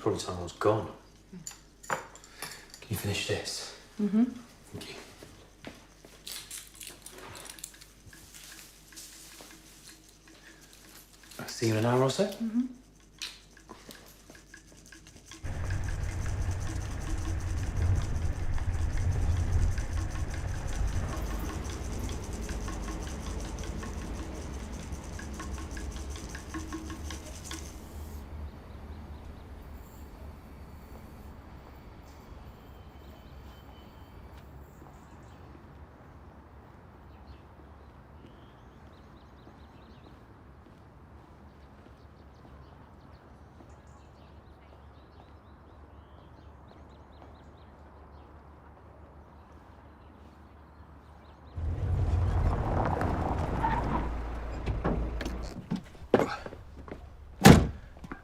probably time I was gone. Can you finish this? Mm-hmm. Thank you. I'll see you in an hour or so. Mm-hmm.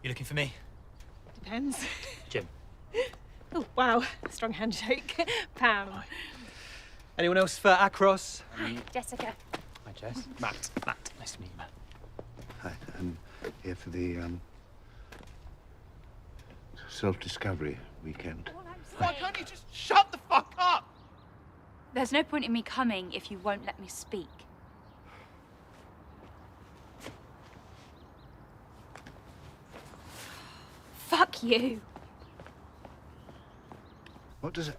You looking for me? Depends. Jim. Oh, wow. Strong handshake. Pam. Hi. Anyone else for Acros? Hi, Jessica. Hi, Jess. Matt. Nice to meet you, Matt. Hi, I'm here for the self-discovery weekend. Why can't you just shut the fuck up? There's no point in me coming if you won't let me speak. Fuck you. What does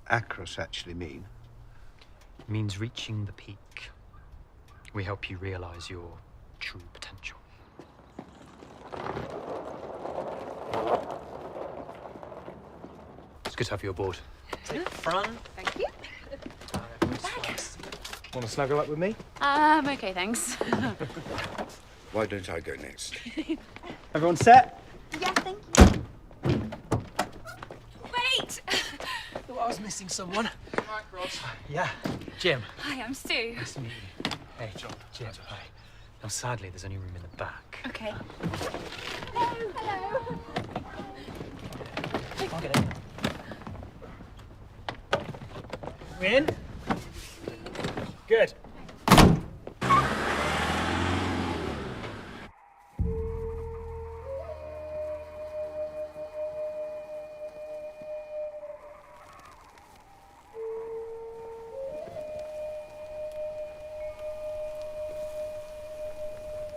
Acros actually mean? It means reaching the peak. We help you realize your true potential. It's good to have you aboard. Take the front. Thank you. Want to snuggle up with me? Okay, thanks. Why don't I go next? Everyone set? Yeah, thank you. Wait! Thought I was missing someone. Right, Ross. Yeah, Jim. Hi, I'm Sue. Nice to meet you. Hey, Jim. Hi. Now, sadly, there's only room in the back. Okay. Hello. I'll get in. We in? Good.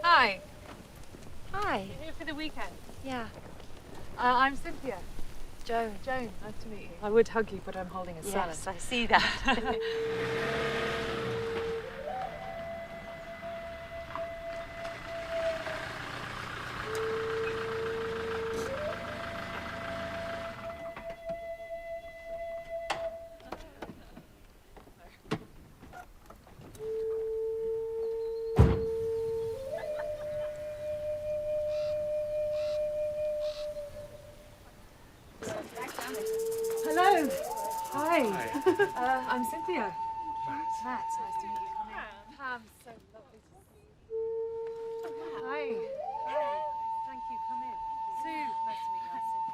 Hi. Hi. You're here for the weekend. Yeah. I'm Cynthia. Joan. Joan, nice to meet you. I would hug you, but I'm holding a salad. Yes, I see that. Hello. Hi. I'm Cynthia. Matt, nice to meet you. Come in. Pam, so lovely to see you. Hi. Hi. Thank you. Come in. Sue, nice to meet you. I'm Cynthia.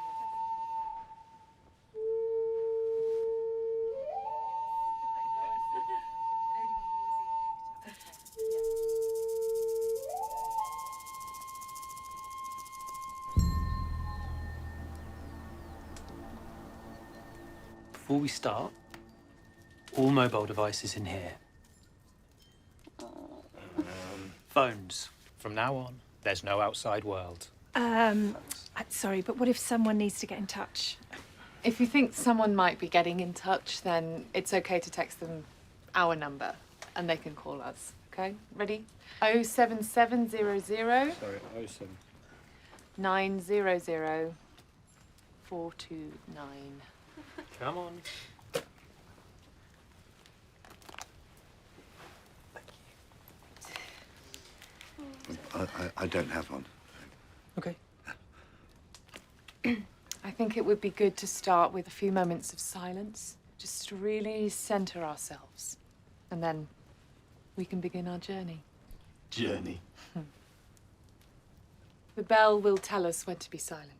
Before we start, all mobile devices in here. Phones. From now on, there's no outside world. Sorry, but what if someone needs to get in touch? If you think someone might be getting in touch, then it's okay to text them our number and they can call us. Okay? Ready? 07700 Sorry, 07. 900 429. Come on. I don't have one. Okay. I think it would be good to start with a few moments of silence, just to really center ourselves. And then we can begin our journey. Journey. The bell will tell us when to be silent.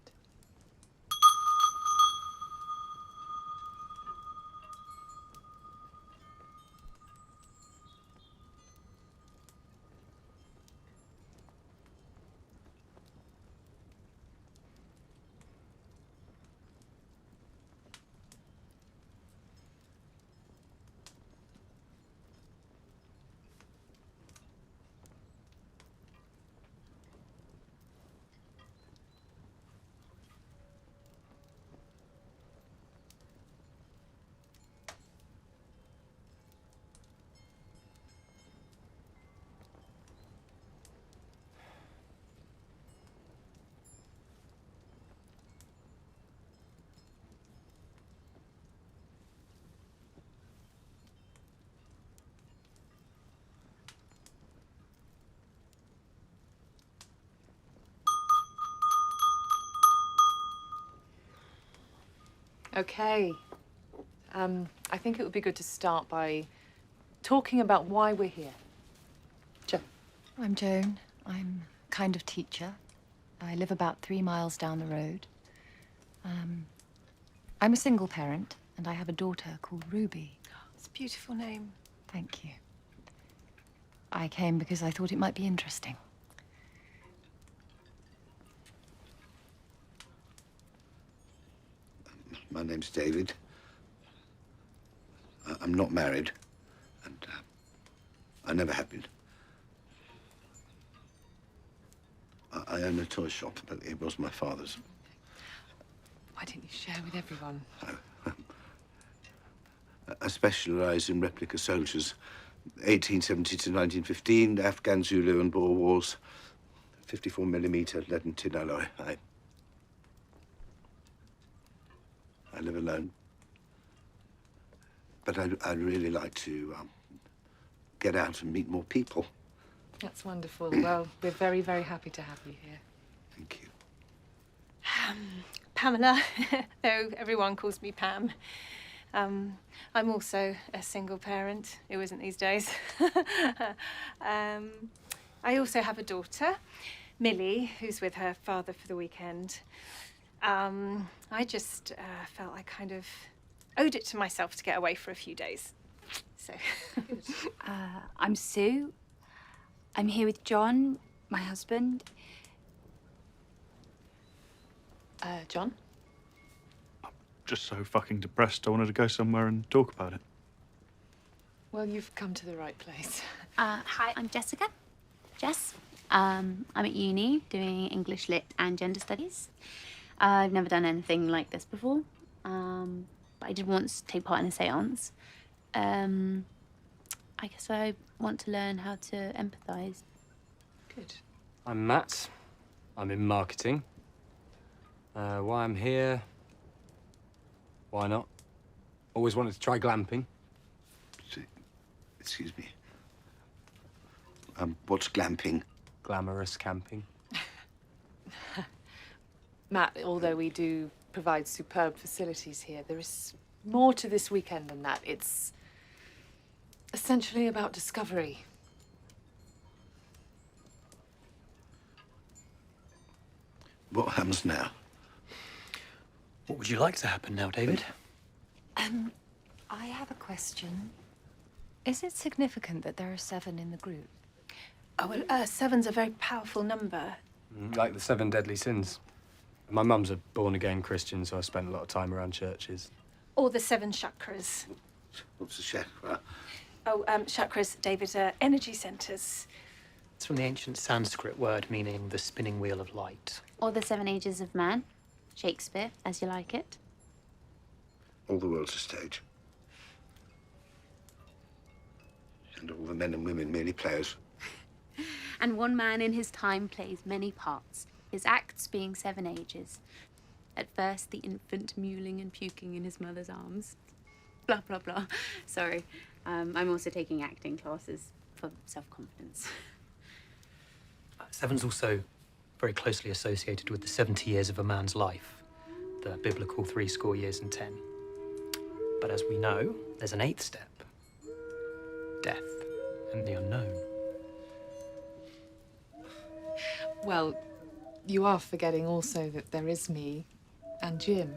Okay. I think it would be good to start by talking about why we're here. Jo. I'm Joan. I'm a kind of teacher. I live about 3 miles down the road. I'm a single parent, and I have a daughter called Ruby. It's a beautiful name. Thank you. I came because I thought it might be interesting. My name's David. I'm not married, and I never have been. I own a toy shop, but it was my father's. Why didn't you share with everyone? I specialise in replica soldiers, 1870 to 1915, Afghan, Zulu and Boer Wars, 54mm lead and tin alloy. I live alone. But I'd really like to get out and meet more people. That's wonderful. Well, we're very, very happy to have you here. Thank you. Pamela, though everyone calls me Pam. I'm also a single parent. Who isn't these days? I also have a daughter, Millie, who's with her father for the weekend. I just felt I kind of owed it to myself to get away for a few days. So. I'm Sue. I'm here with John, my husband. John? Just so fucking depressed, I wanted to go somewhere and talk about it. Well, you've come to the right place. Hi, I'm Jessica. Jess. I'm at uni doing English Lit and Gender Studies. I've never done anything like this before, but I did once take part in a séance. I guess I want to learn how to empathise. Good. I'm Matt. I'm in marketing. Why I'm here? Why not? Always wanted to try glamping. Excuse me. What's glamping? Glamorous camping. Matt, although we do provide superb facilities here, there is more to this weekend than that. It's essentially about discovery. What happens now? What would you like to happen now, David? I have a question. Is it significant that there are 7 in the group? Oh, well, 7's a very powerful number. Like the 7 deadly sins. My mum's a born-again Christian, so I spent a lot of time around churches. Or the 7 chakras. What's a chakra? Oh, chakras, David, are energy centres. It's from the ancient Sanskrit word meaning the spinning wheel of light. Or the 7 Ages of Man. Shakespeare, as you like it. All the world's a stage. And all the men and women merely players. And one man in his time plays many parts, his acts being 7 ages. At first, the infant mewling and puking in his mother's arms. Blah, blah, blah. Sorry. I'm also taking acting classes for self-confidence. 7's also very closely associated with the 70 years of a man's life, the biblical 70 years and 10. But as we know, there's an 8th step. Death and the unknown. Well, you are forgetting also that there is me and Jim.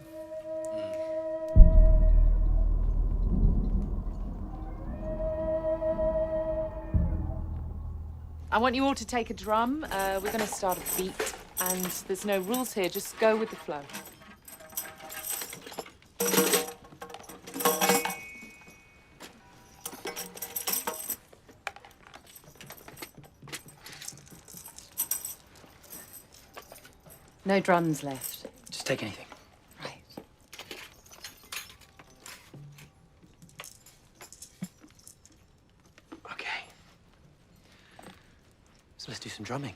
I want you all to take a drum. We're going to start a beat, and there's no rules here. Just go with the flow. No drums left. Just take anything. Right. Okay. So let's do some drumming.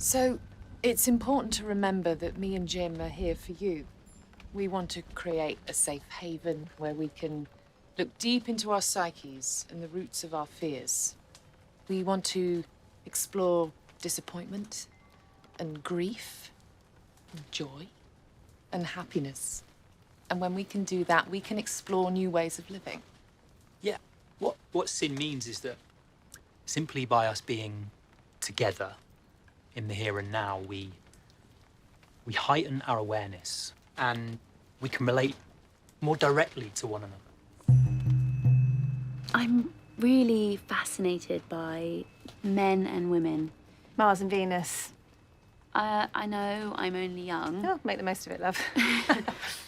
So, it's important to remember that me and Jim are here for you. We want to create a safe haven where we can look deep into our psyches and the roots of our fears. We want to explore disappointment and grief and joy and happiness. And when we can do that, we can explore new ways of living. Yeah. What sin means is that simply by us being together in the here and now, we heighten our awareness and we can relate more directly to one another. I'm really fascinated by men and women. Mars and Venus. I know I'm only young. Oh, make the most of it, love.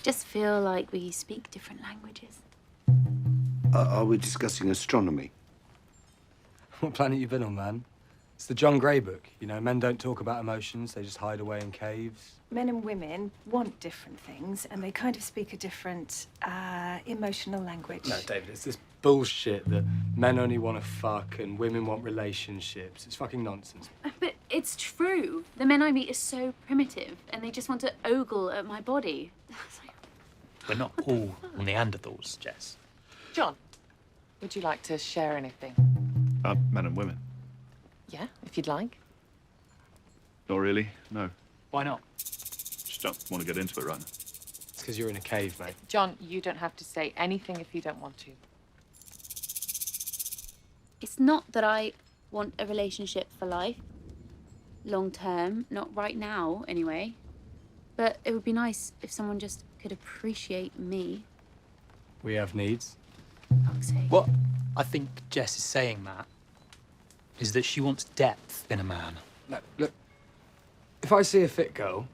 Just feel like we speak different languages. Are we discussing astronomy? What planet you been on, man? It's the John Gray book. You know, men don't talk about emotions, they just hide away in caves. Men and women want different things, and they kind of speak a different emotional language. No, David, it's this bullshit that men only want to fuck and women want relationships. It's fucking nonsense. But it's true. The men I meet are so primitive, and they just want to ogle at my body. We're not all Neanderthals, Jess. John, would you like to share anything? Men and women. Yeah, if you'd like. Not really, no. Why not? Just don't want to get into it right now. It's because you're in a cave, mate. John, you don't have to say anything if you don't want to. It's not that I want a relationship for life, long term, not right now anyway. But it would be nice if someone just could appreciate me. We have needs. Fuck's sake. What I think Jess is saying, Matt, is that she wants depth in a man. No, look, if I see a fit girl,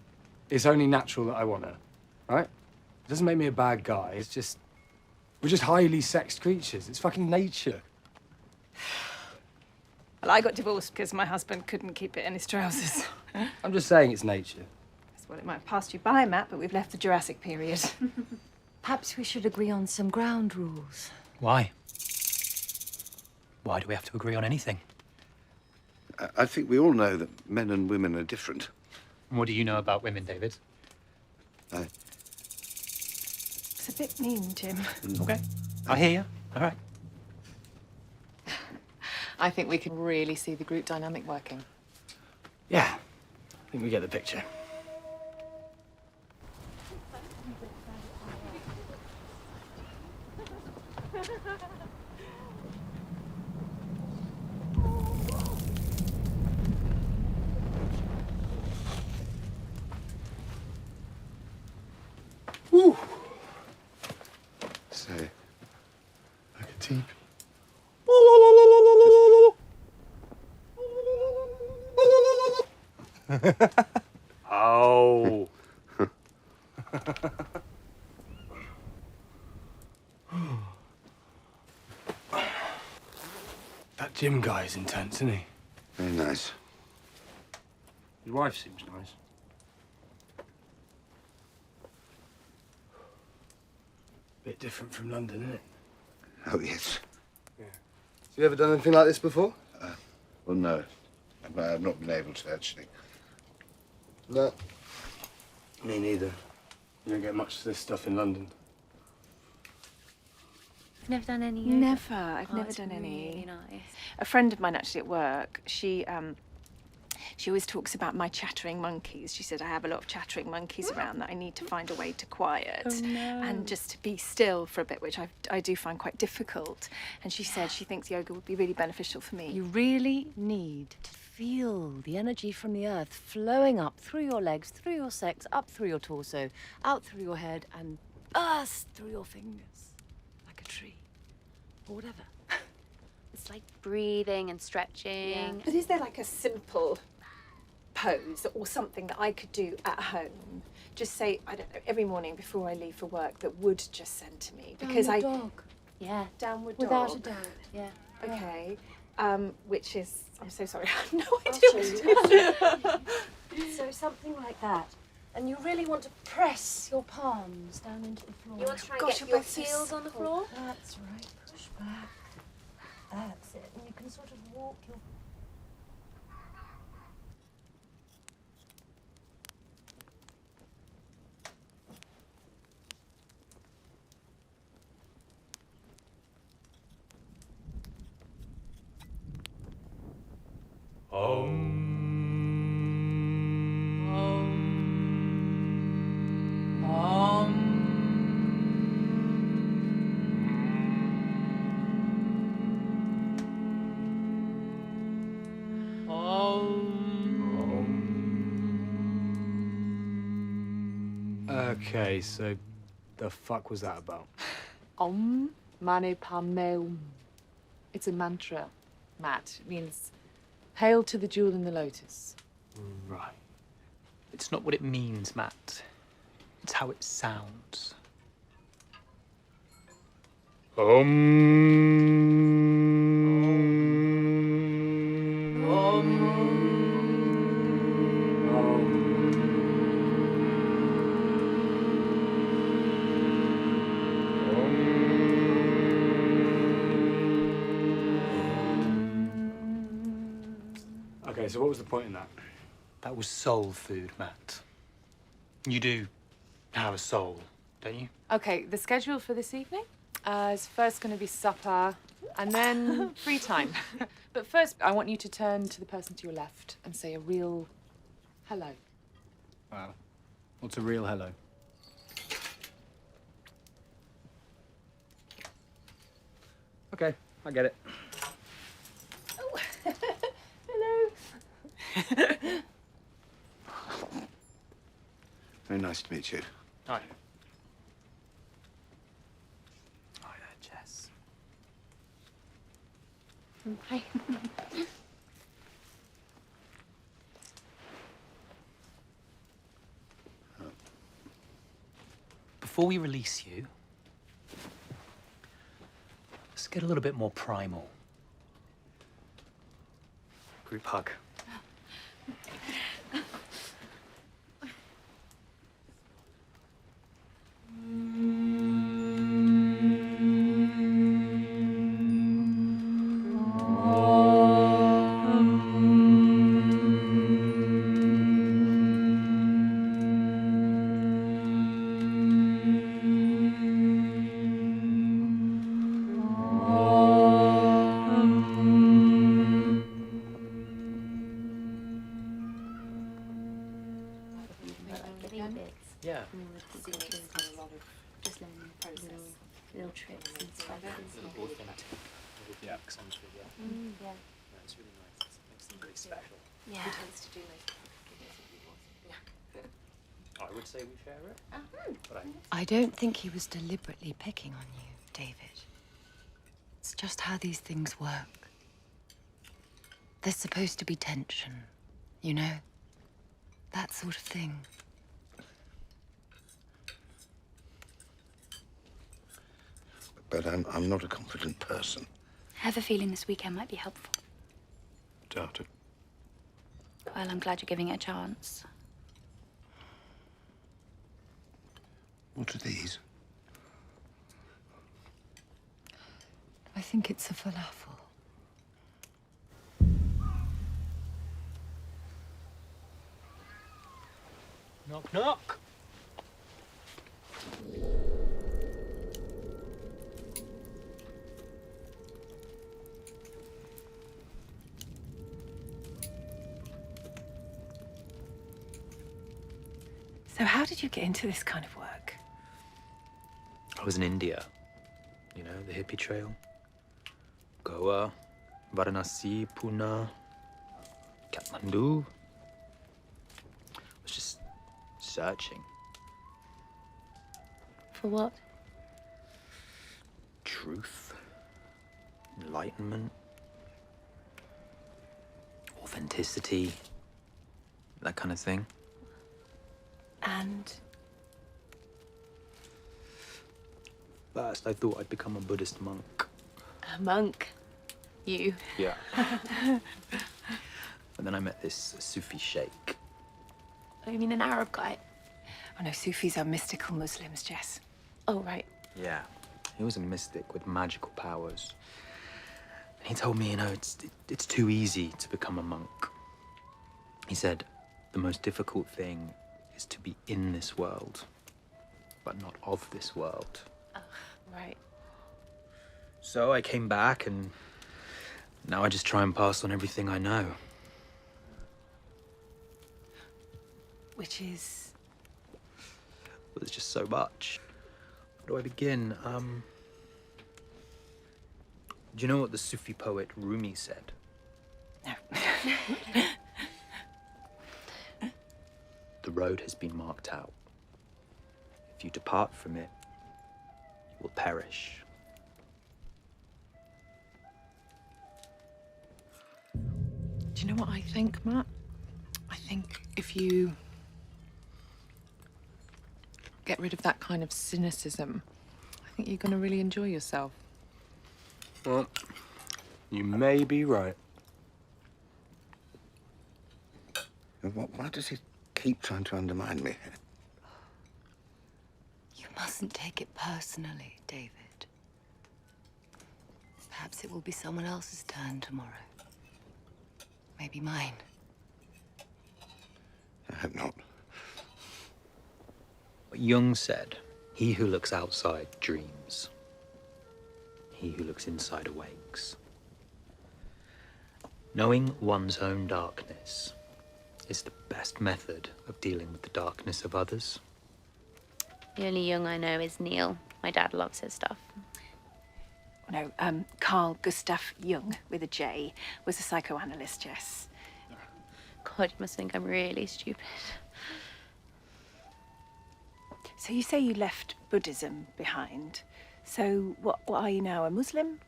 it's only natural that I want her, right? It doesn't make me a bad guy. It's just, we're just highly sexed creatures. It's fucking nature. Well, I got divorced because my husband couldn't keep it in his trousers. I'm just saying it's nature. Well, it might have passed you by, Matt, but we've left the Jurassic period. Perhaps we should agree on some ground rules. Why? Why do we have to agree on anything? I think we all know that men and women are different. And what do you know about women, David? It's a bit mean, Jim. Okay. I hear you. All right. I think we can really see the group dynamic working. Yeah, I think we get the picture. Woo. So, Like a teepee. Oh. That Jim guy's intense, isn't he? very nice. His wife seems nice. Bit different from London, isn't it? Oh, yes. Have you ever done anything like this before? Well, no. I've not been able to, actually. No. Me neither. You don't get much of this stuff in London. I've never done any yoga. Never. I've Oh, never it's done any. really nice. A friend of mine actually at work, she always talks about my chattering monkeys. She said I have a lot of chattering monkeys around that I need to find a way to quiet and just to be still for a bit, which I do find quite difficult. And she said she thinks yoga would be really beneficial for me. You really need to feel the energy from the earth flowing up through your legs, through your sex, up through your torso, out through your head, and burst through your fingers like a tree or whatever. It's like breathing and stretching. But is there like a simple pose or something that I could do at home? Just say, I don't know, every morning before I leave for work that would just center me. Because dog. Yeah. Downward Without dog. a doubt. Yeah. Okay. Which is, I'm so sorry, I have no idea what it is. So something like that. And you really want to press your palms down into the floor. You want to try and Gosh, get you're your both so heels on the floor? That's right. Push back. That's it. And you can sort of walk your... Okay, so the fuck was that about? Om mane padme hum. It's a mantra, Matt. It means hail to the jewel in the lotus. Right. It's not what it means, Matt. It's how it sounds. Okay, so what was the point in that? That was soul food, Matt. You do have a soul, don't you? Okay, the schedule for this evening is first going to be supper and then free time. But first, I want you to turn to the person to your left and say a real hello. Wow. What's a real hello? Okay, I get it. Very nice to meet you. Hi. Hi there, Jess. Hi. Before we release you, let's get a little bit more primal. Group hug. Yeah. Just learning the process. Little tricks and stuff. Yeah, Accenture, yeah. Yeah. No, it's really nice. It makes them really special. Yeah. I would say we share it. But I don't think he was deliberately picking on you, David. It's just how these things work. There's supposed to be tension, you know? That sort of thing. But I'm not a confident person. I have a feeling this weekend might be helpful. Doubt it. Well, I'm glad you're giving it a chance. What are these? I think it's a falafel. Knock, knock. So how did you get into this kind of work? I was in India. You know, the hippie trail. Goa, Varanasi, Pune, Kathmandu. I was just searching. For what? Truth, enlightenment, authenticity, that kind of thing. And First, I thought I'd become a Buddhist monk. a monk. You. Yeah. But then I met this Sufi sheikh. Oh, you mean an Arab guy? Oh no, Sufis are mystical Muslims, Jess. Oh, right. Yeah. He was a mystic with magical powers. And he told me, you know, it's too easy to become a monk. He said, the most difficult thing is to be in this world, but not of this world. Right. So I came back, and now I just try and pass on everything I know. Which is... Well, there's just so much. Where do I begin? Do you know what the Sufi poet Rumi said? No. The road has been marked out. If you depart from it, you will perish. Do you know what I think, Matt? I think if you get rid of that kind of cynicism, I think you're going to really enjoy yourself. Well, you may be right. Why does he keep trying to undermine me? You mustn't take it personally, David. Perhaps it will be someone else's turn tomorrow. Maybe mine. I hope not. What Jung said, he who looks outside dreams. He who looks inside awakes. Knowing one's own darkness is the best method of dealing with the darkness of others. The only Jung I know is Neil. My dad loves his stuff. No, Carl Gustav Jung, with a J, was a psychoanalyst, yes. God, you must think I'm really stupid. So you say you left Buddhism behind. So what are you now, a Muslim?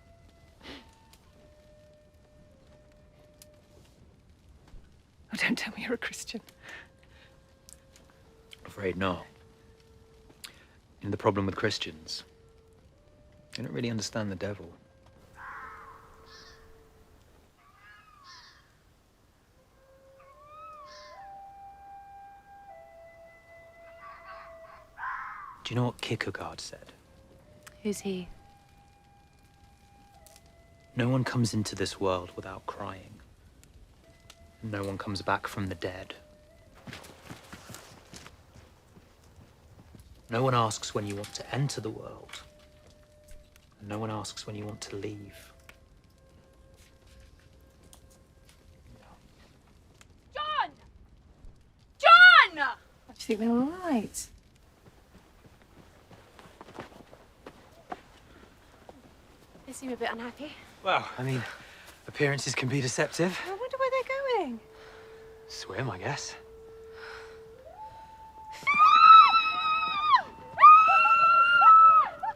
Oh, don't tell me you're a Christian. I'm afraid not. And the problem with Christians, they don't really understand the devil. Do you know what Kierkegaard said? Who's he? No one comes into this world without crying. No one comes back from the dead. No one asks when you want to enter the world. And no one asks when you want to leave. John! John! Do you think they're all right? They seem a bit unhappy. Well, I mean, appearances can be deceptive. I wonder where they're going. Swim, I guess.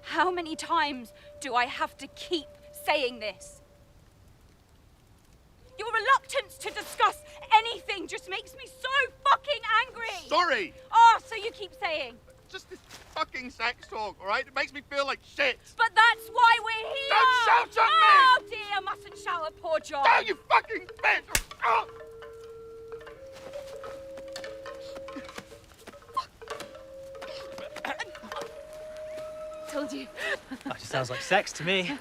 How many times do I have to keep saying this? Your reluctance to discuss anything just makes me so fucking angry! Sorry! Oh, so you keep saying. Just this fucking sex talk, all right? It makes me feel like shit. But that's why we're here! Don't shout at me! Oh dear, mustn't shout at poor John. No, you fucking bitch! Oh. Told you. That just sounds like sex to me.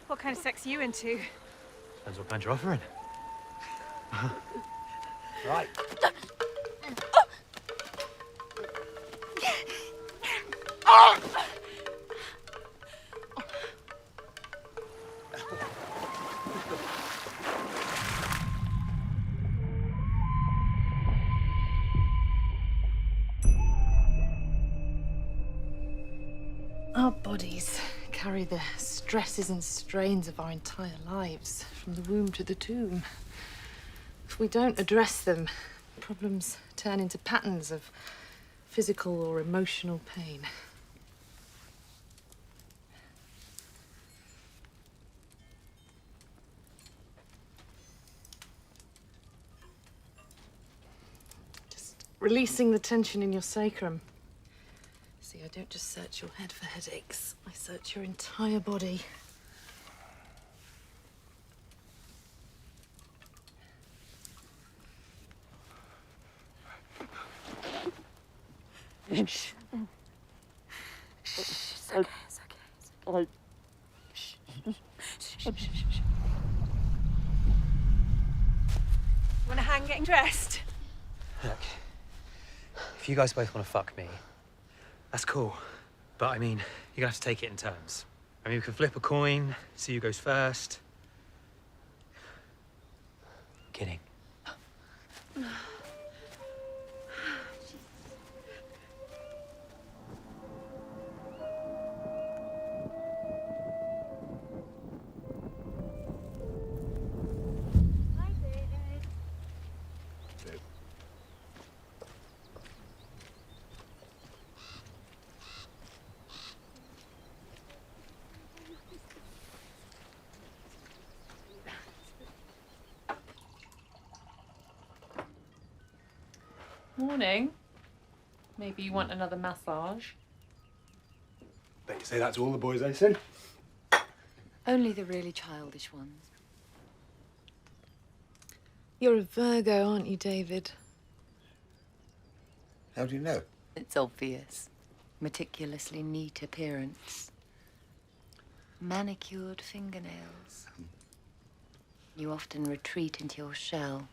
What kind of sex are you into? Depends what kind you're offering. Right. Our bodies carry the stresses and strains of our entire lives, from the womb to the tomb. If we don't address them, problems turn into patterns of physical or emotional pain. Just releasing the tension in your sacrum. See, I don't just search your head for headaches. I search your entire body. Shh. It's okay, it's okay. Shh. Shh. Want a hand getting dressed? Look, if you guys both want to fuck me, that's cool. But I mean, you're gonna have to take it in turns. I mean, we can flip a coin, see who goes first. I'm kidding. Morning. Maybe you want another massage? Bet you say that to all the boys, eh, Sin? Only the really childish ones. You're a Virgo, aren't you, David? How do you know? It's obvious. Meticulously neat appearance. Manicured fingernails. You often retreat into your shell.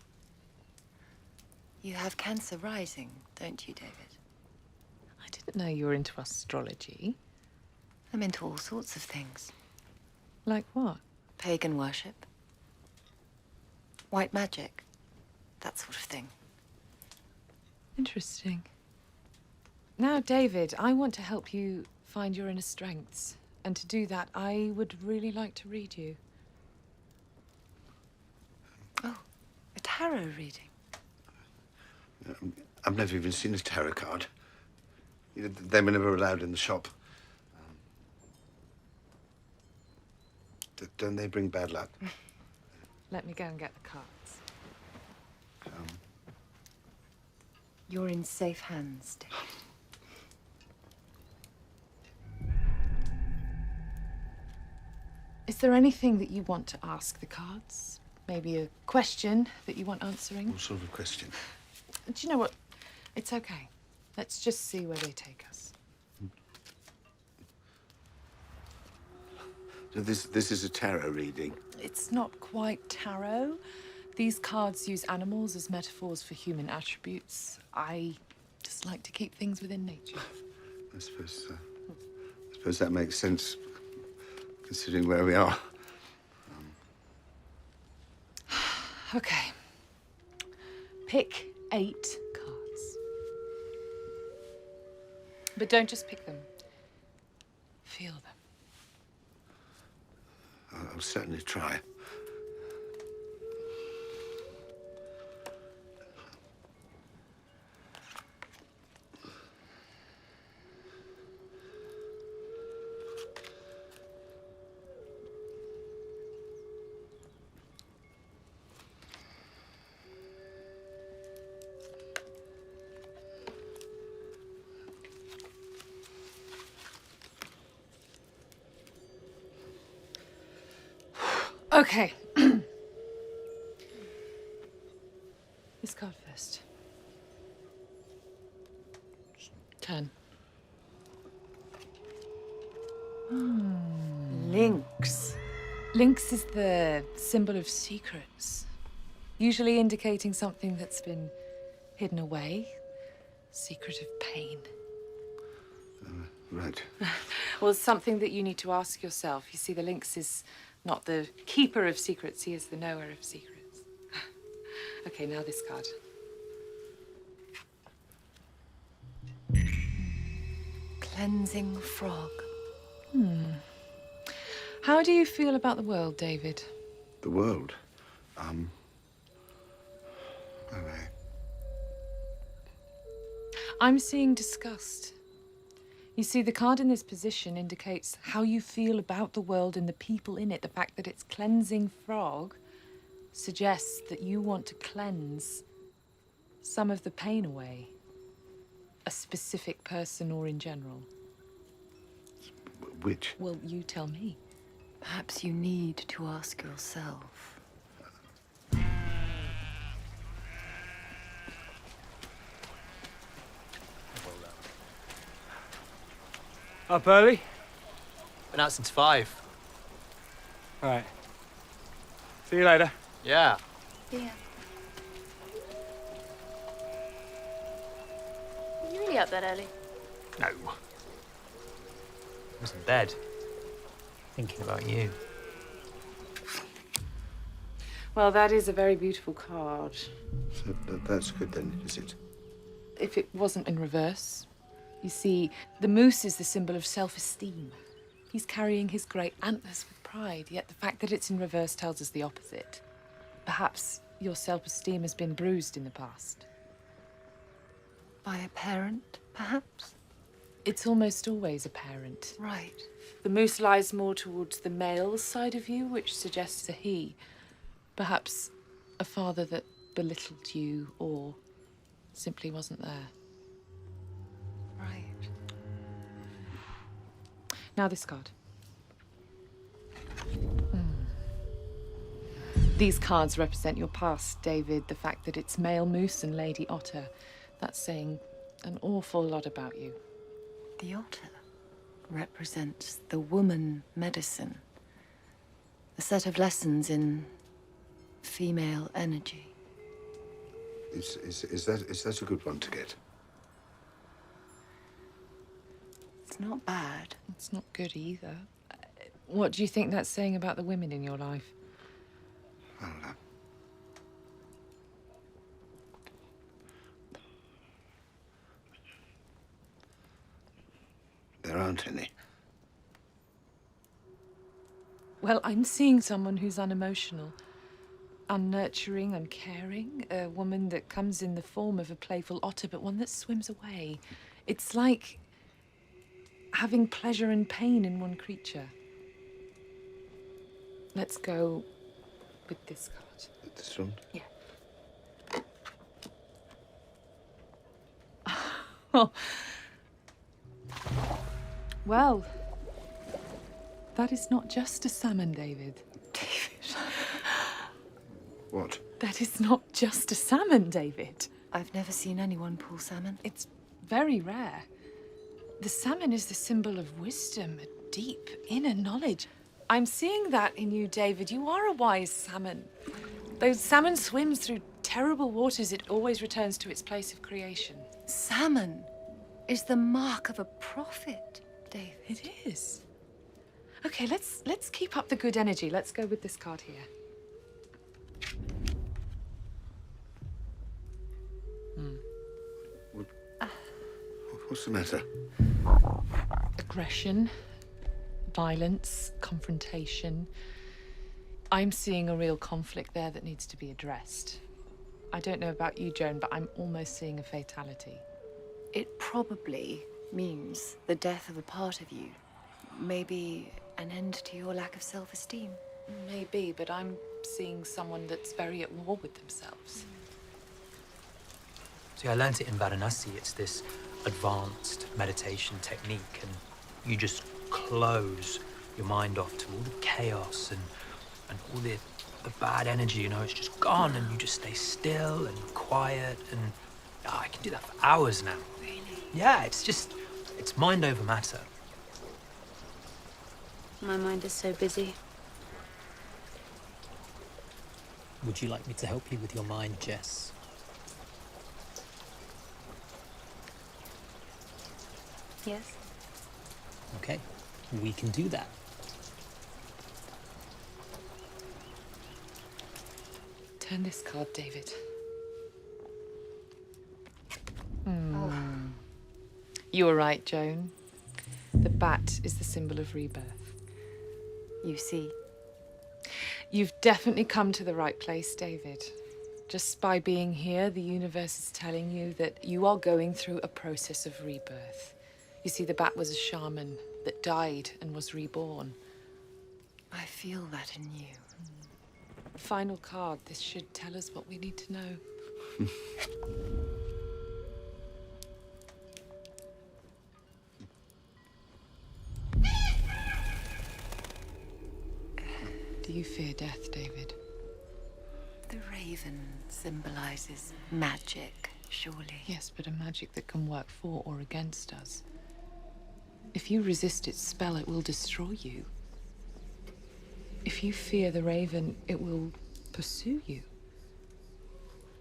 You have Cancer rising, don't you, David? I didn't know you were into astrology. I'm into all sorts of things. Like what? Pagan worship. White magic. That sort of thing. Interesting. Now, David, I want to help you find your inner strengths. And to do that, I would really like to read you. Oh, a tarot reading. I've never even seen a tarot card. You know, they were never allowed in the shop. Don't they bring bad luck? Let me go and get the cards. You're in safe hands, David. Is there anything that you want to ask the cards? Maybe a question that you want answering? What sort of question? Do you know what? It's okay. Let's just see where they take us. So this is a tarot reading. It's not quite tarot. These cards use animals as metaphors for human attributes. I just like to keep things within nature. I suppose that makes sense, considering where we are. Okay. Pick 8 cards. But don't just pick them. Feel them. I'll certainly try. Okay. This card first. 10. Lynx. Lynx is the symbol of secrets, usually indicating something that's been hidden away. Secret of pain. Right. Well, something that you need to ask yourself. You see, the lynx is not the keeper of secrets, he is the knower of secrets. Okay, now this card. Cleansing frog. How do you feel about the world, David? The world. Okay. I'm seeing disgust. You see, the card in this position indicates how you feel about the world and the people in it. The fact that it's cleansing frog suggests that you want to cleanse some of the pain away. A specific person or in general. Which? Well, you tell me. Perhaps you need to ask yourself. Up early? Been out since 5. All right. See you later. Yeah. Yeah. You really up that early? No. I was in bed, thinking about you. Well, that is a very beautiful card. So that's good then, is it? If it wasn't in reverse. You see, the moose is the symbol of self-esteem. He's carrying his great antlers with pride, yet the fact that it's in reverse tells us the opposite. Perhaps your self-esteem has been bruised in the past. By a parent, perhaps? It's almost always a parent. Right. The moose lies more towards the male side of you, which suggests a he. Perhaps a father that belittled you or simply wasn't there. Right. Now this card. These cards represent your past, David. The fact that it's male moose and lady otter. That's saying an awful lot about you. The otter represents the woman medicine. A set of lessons in female energy. Is that a good one to get? It's not bad. It's not good either. What do you think that's saying about the women in your life? I don't know. There aren't any. Well, I'm seeing someone who's unemotional, unnurturing, uncaring. A woman that comes in the form of a playful otter, but one that swims away. It's like having pleasure and pain in one creature. Let's go with this card. This one? Yeah. Oh. Well, that is not just a salmon, David. What? That is not just a salmon, David. I've never seen anyone pull salmon. It's very rare. The salmon is the symbol of wisdom, a deep inner knowledge. I'm seeing that in you, David. You are a wise salmon. Though salmon swims through terrible waters, it always returns to its place of creation. Salmon is the mark of a prophet, David. It is. Okay, let's keep up the good energy. Let's go with this card here. What's the matter? Aggression, violence, confrontation. I'm seeing a real conflict there that needs to be addressed. I don't know about you, Joan, but I'm almost seeing a fatality. It probably means the death of a part of you. Maybe an end to your lack of self-esteem. Maybe, but I'm seeing someone that's very at war with themselves. See, I learnt it in Varanasi. It's this advanced meditation technique, and you just close your mind off to all the chaos and all the bad energy, you know, it's just gone, and you just stay still and quiet, and I can do that for hours now. Really? Yeah, it's mind over matter. My mind is so busy. Would you like me to help you with your mind, Jess? Yes? Okay, we can do that. Turn this card, David. You were right, Joan. The bat is the symbol of rebirth. You see. You've definitely come to the right place, David. Just by being here, the universe is telling you that you are going through a process of rebirth. You see, the bat was a shaman that died and was reborn. I feel that in you. Final card. This should tell us what we need to know. Do you fear death, David? The raven symbolizes magic, surely. Yes, but a magic that can work for or against us. If you resist its spell, it will destroy you. If you fear the raven, it will pursue you.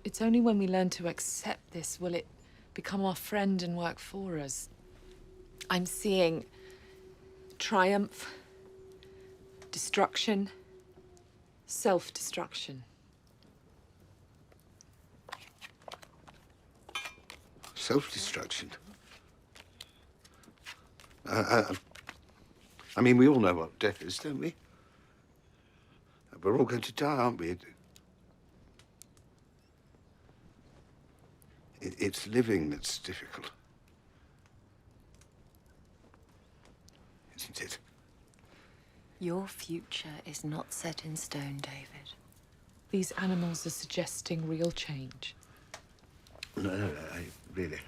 It's only when we learn to accept this will it become our friend and work for us. I'm seeing triumph, destruction, self-destruction. Self-destruction? I mean, we all know what death is, don't we? We're all going to die, aren't we? It's living that's difficult. Isn't it? Your future is not set in stone, David. These animals are suggesting real change. No, I really.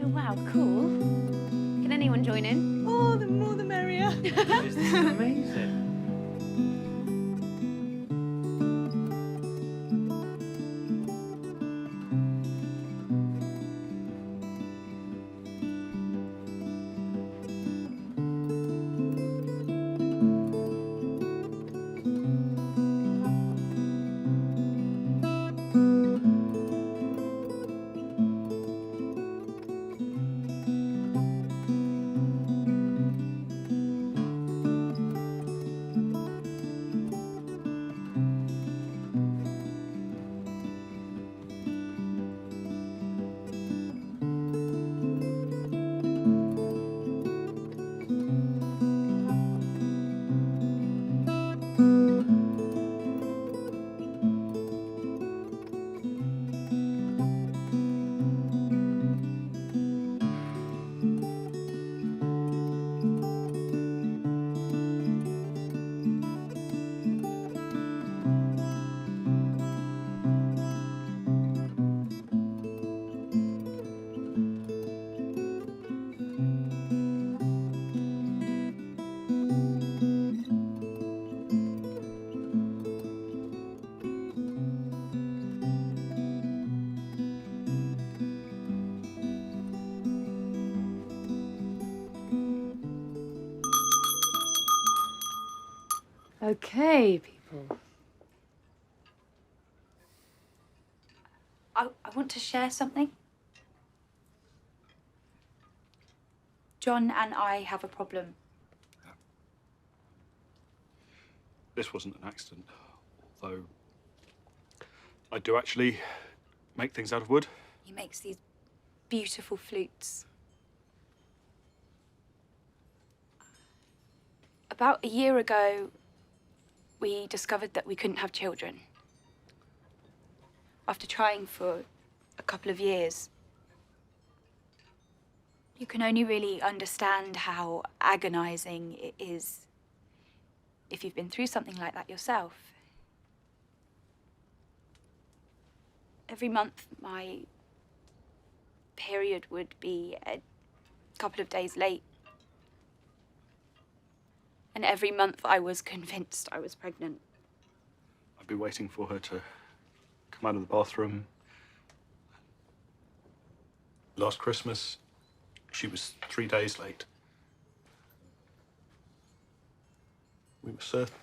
Oh, wow, cool. Can anyone join in? Oh, the more the merrier. This is amazing. Okay, people. I want to share something. John and I have a problem. This wasn't an accident, although I do actually make things out of wood. He makes these beautiful flutes. About a year ago, we discovered that we couldn't have children. After trying for a couple of years, you can only really understand how agonizing it is if you've been through something like that yourself. Every month, my period would be a couple of days late. And every month I was convinced I was pregnant. I'd be waiting for her to come out of the bathroom. Last Christmas, she was 3 days late. We were certain.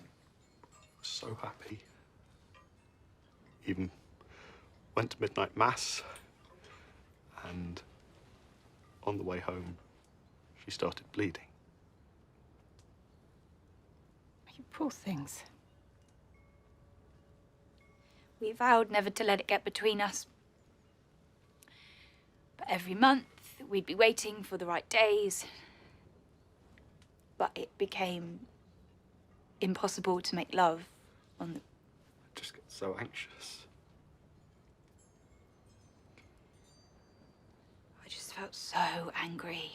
So happy. Even went to midnight mass. And on the way home, she started bleeding. You poor things. We vowed never to let it get between us. But every month, we'd be waiting for the right days. But it became impossible to make love on the... I just get so anxious. I just felt so angry.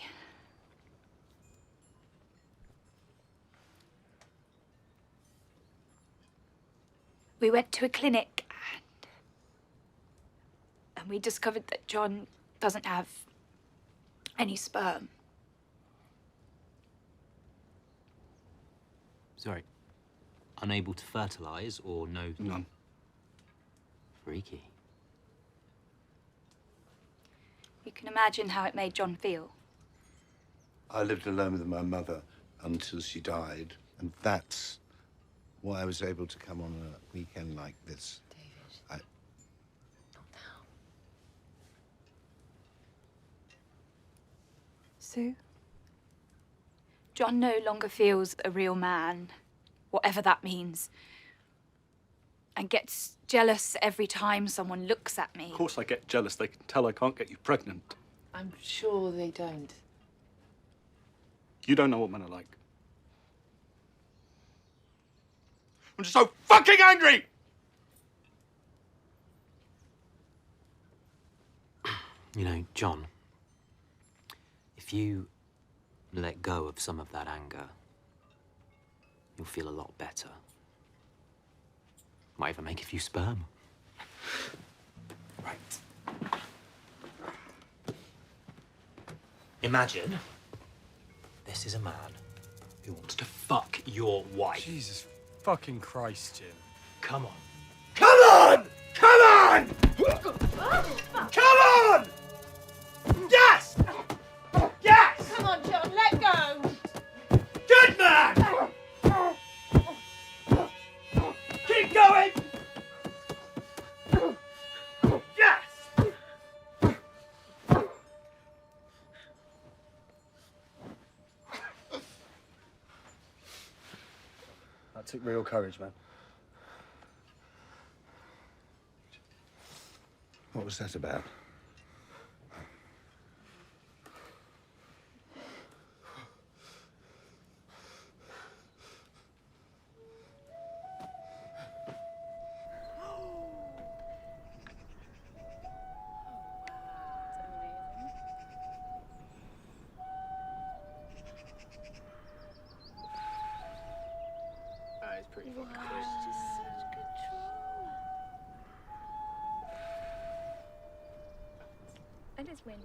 We went to a clinic and we discovered that John doesn't have any sperm. Sorry. Unable to fertilize or no? None. Freaky. You can imagine how it made John feel. I lived alone with my mother until she died, and that's why I was able to come on a weekend like this. David. Not now. Sue? John no longer feels a real man, whatever that means, and gets jealous every time someone looks at me. Of course I get jealous. They can tell I can't get you pregnant. I'm sure they don't. You don't know what men are like. I'm just so fucking angry! You know, John, if you let go of some of that anger, you'll feel a lot better. Might even make a few sperm. Right. Imagine this is a man who wants to fuck your wife. Jesus fucking Christ, Jim. Come on. Come on! Come on! Come on! Yes! Yes! Come on, John, let go! Good man! Keep going! Yes! That took real courage, man. What was that about? That is pretty fucking cool. And it's windy.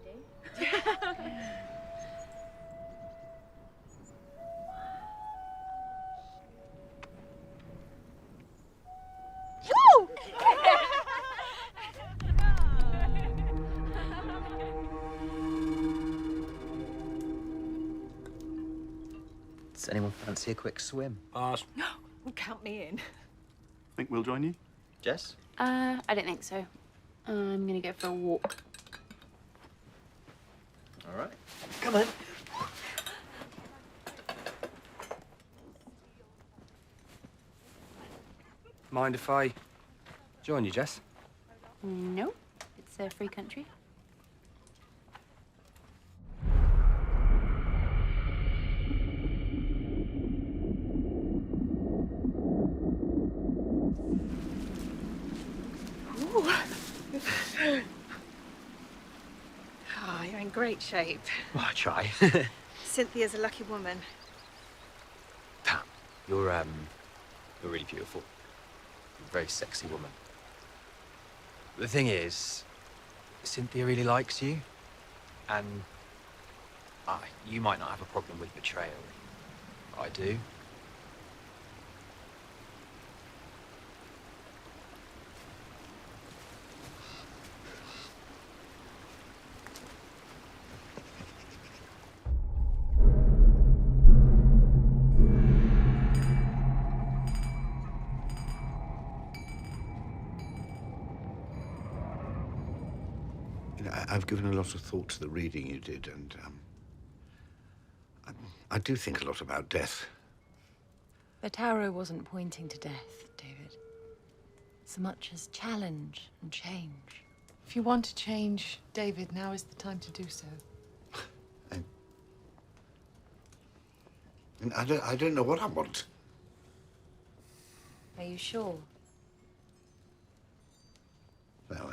Does anyone fancy a quick swim? Pass. Well, count me in. Think we'll join you? Jess? I don't think so. I'm gonna go for a walk. All right. Come on. Mind if I join you, Jess? No, it's a free country. Oh, you're in great shape. Well, I try. Cynthia's a lucky woman. You're really beautiful. You're a very sexy woman. The thing is, Cynthia really likes you, and you might not have a problem with betrayal. I do. You know, I've given a lot of thought to the reading you did, and I do think a lot about death. The tarot wasn't pointing to death, David. So much as challenge and change. If you want to change, David, now is the time to do so. And I don't know what I want. Are you sure? Well,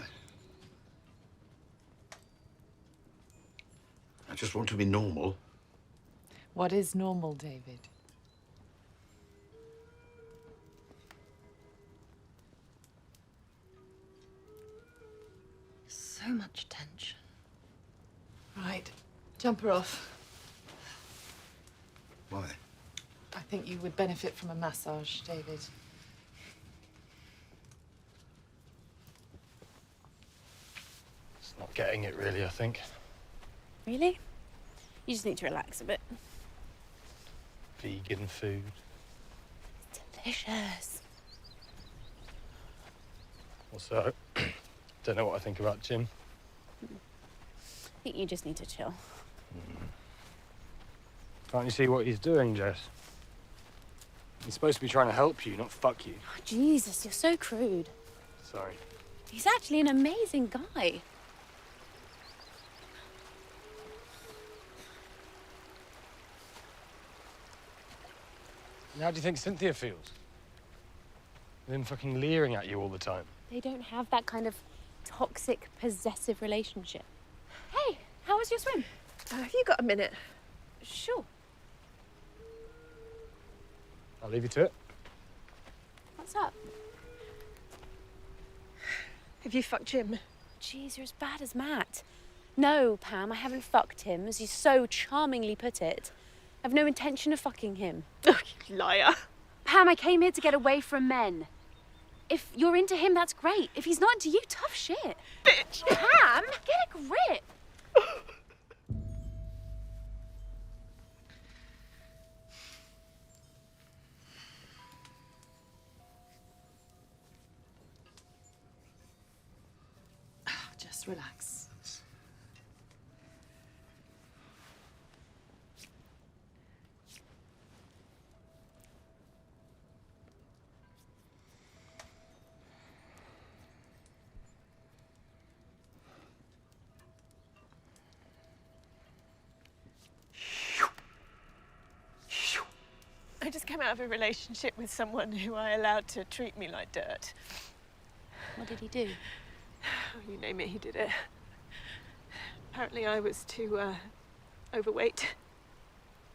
I just want to be normal. What is normal, David? So much tension. Right. Jump her off. Why? I think you would benefit from a massage, David. It's not getting it, really, I think. Really? You just need to relax a bit. Vegan food. Delicious. Also, don't know what I think about Jim. I think you just need to chill. Can't you see what he's doing, Jess? He's supposed to be trying to help you, not fuck you. Oh, Jesus, you're so crude. Sorry. He's actually an amazing guy. How do you think Cynthia feels? With him fucking leering at you all the time. They don't have that kind of toxic, possessive relationship. Hey, how was your swim? Have you got a minute? Sure. I'll leave you to it. What's up? Have you fucked Jim? Jeez, you're as bad as Matt. No, Pam, I haven't fucked him, as you so charmingly put it. I've no intention of fucking him. Oh, you liar. Pam, I came here to get away from men. If you're into him, that's great. If he's not into you, tough shit. Bitch! Pam, get a grip. Just relax. I just came out of a relationship with someone who I allowed to treat me like dirt. What did he do? You name it, he did it. Apparently I was too, overweight.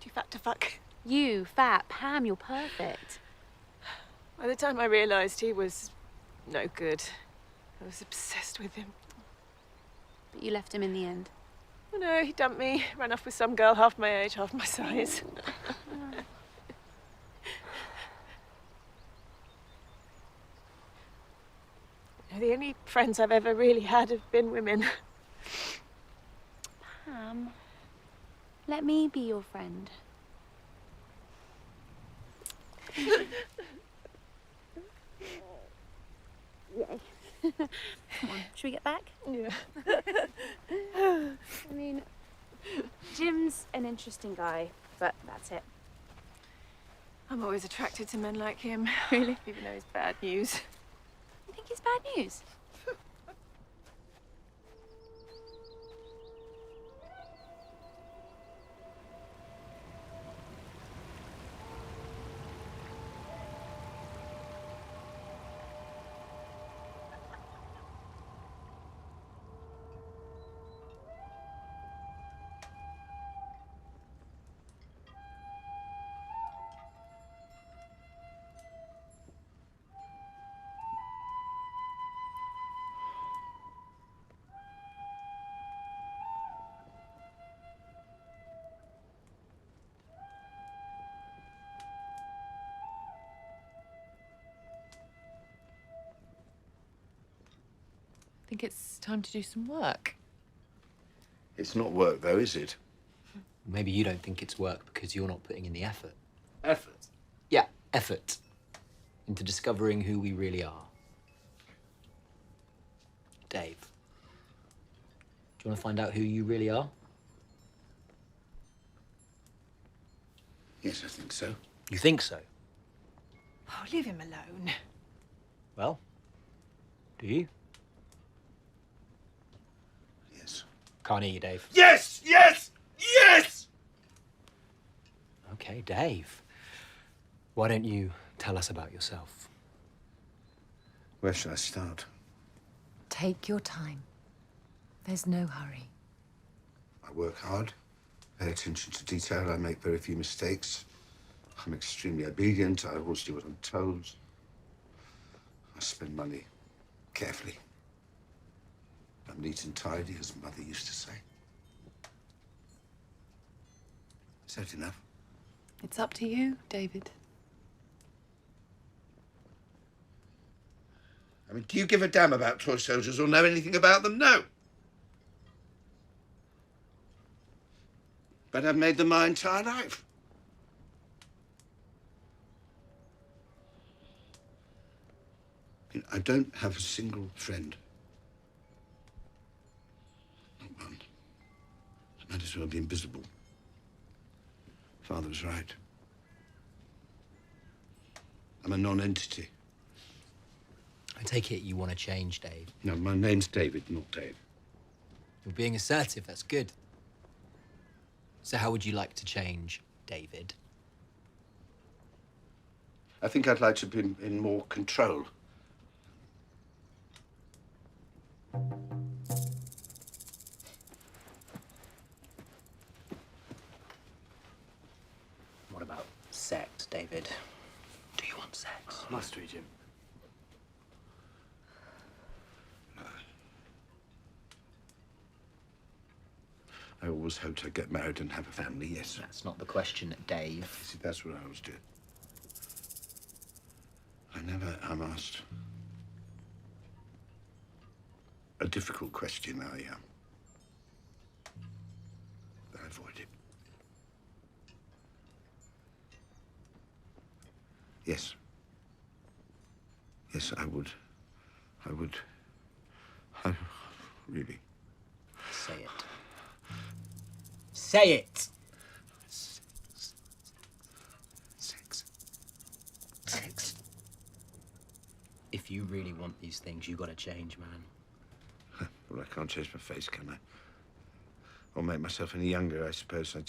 Too fat to fuck. You, fat. Pam, you're perfect. By the time I realised he was no good, I was obsessed with him. But you left him in the end. Oh no, he dumped me, ran off with some girl half my age, half my size. The only friends I've ever really had have been women. Pam, let me be your friend. Come on, should we get back? Yeah. I mean, Jim's an interesting guy, but that's it. I'm always attracted to men like him. Really? Even though he's bad news. You think he's bad news? I think it's time to do some work. It's not work, though, is it? Maybe you don't think it's work because you're not putting in the effort. Effort? Yeah, effort. Into discovering who we really are. Dave, do you want to find out who you really are? Yes, I think so. You think so? Oh, leave him alone. Well, do you? Yes. Can't hear you, Dave. Yes! Yes! Yes! Okay, Dave. Why don't you tell us about yourself? Where should I start? Take your time. There's no hurry. I work hard, pay attention to detail, I make very few mistakes. I'm extremely obedient, I always do what I'm told. I spend money carefully. I'm neat and tidy, as Mother used to say. Is that enough? It's up to you, David. I mean, do you give a damn about toy soldiers or know anything about them? No. But I've made them my entire life. You know, I don't have a single friend. Not one. I might as well be invisible. Father was right. I'm a non-entity. I take it you want to change, Dave. No, my name's David, not Dave. You're being assertive, that's good. So how would you like to change, David? I think I'd like to be in more control. What about sex, David? Do you want sex? Must we, Jim? I always hoped I'd get married and have a family, yes. That's not the question, Dave. See, that's what I always do. I never am asked a difficult question. I avoid it. Yes. Yes, I would. I really. Say it. Say it! Sex. If you really want these things, you gotta change, man. Well, I can't change my face, can I? Or make myself any younger, I suppose. I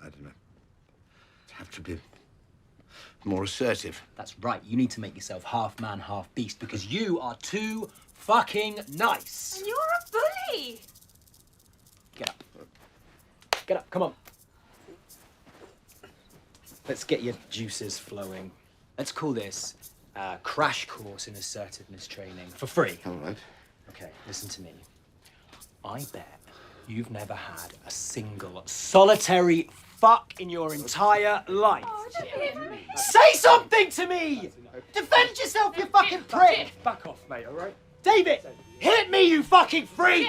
don't know. Have to be more assertive. That's right, you need to make yourself half man, half beast, because you are too fucking nice. And you're a bully! Get up. Get up, come on. Let's get your juices flowing. Let's call this a crash course in assertiveness training for free. All right. Okay, listen to me. I bet you've never had a single solitary fuck in your entire life. Oh, don't hit me. Say something to me! Defend yourself, you fucking prick! Back off, mate, all right? David, hit me, you fucking freak!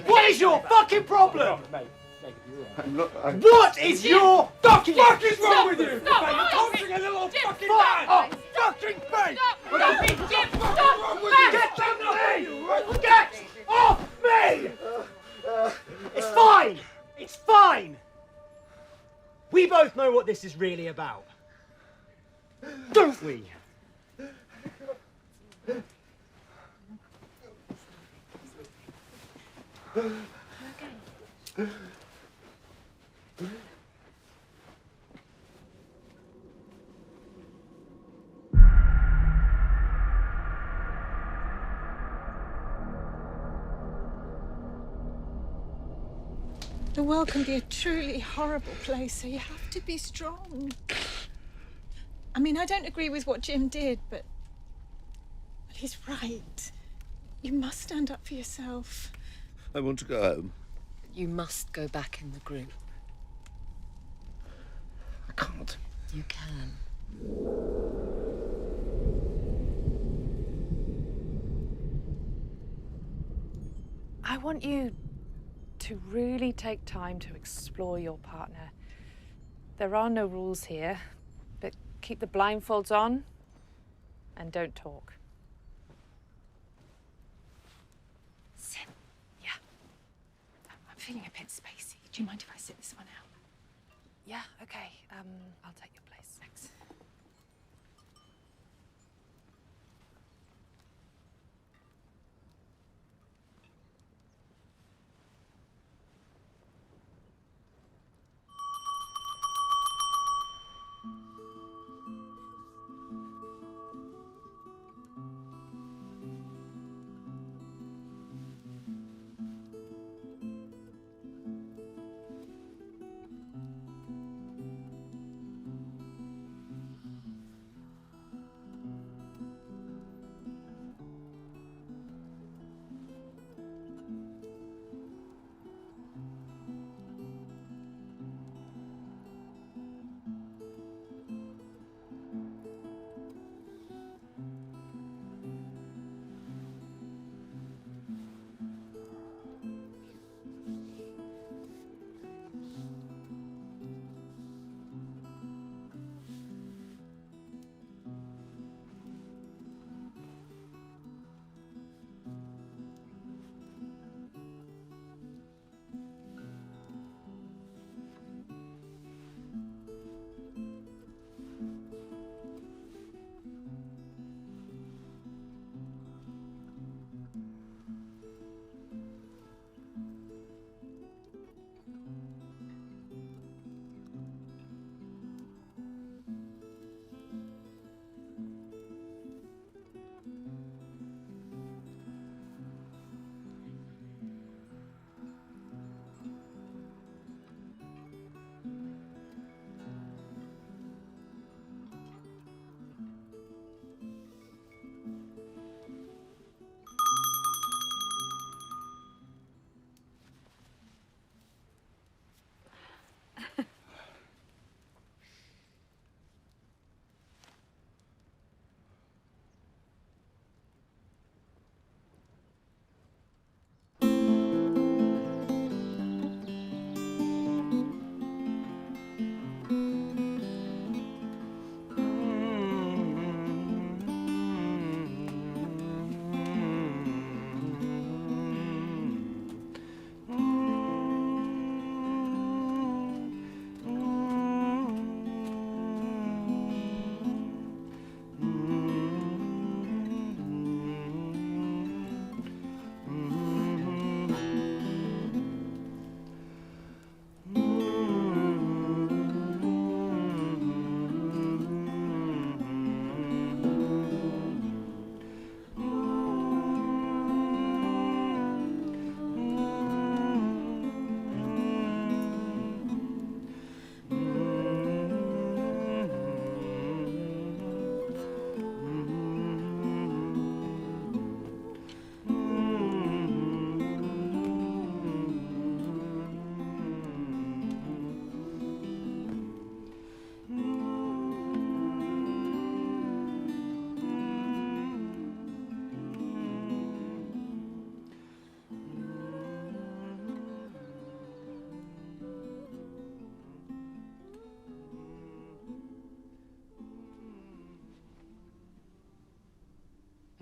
What is your fucking problem? Mate, David, you're I'm not. What is your fucking... What is wrong with you? Stop! Mate, you're causing a little fucking Fuck man! off, fucking face! Stop me, Jim! Stop! Get off me! Get off me! It's fine! It's fine! We both know what this is really about. Don't we? The world can be a truly horrible place, so you have to be strong. I mean, I don't agree with what Jim did, but he's right. You must stand up for yourself. I want to go home. You must go back in the group. I can't. You can. I want you to really take time to explore your partner. There are no rules here, but keep the blindfolds on and don't talk. Sim, yeah. I'm feeling a bit spacey. Do you mind if I sit this one out? Yeah, okay. I'll take your place. Thanks.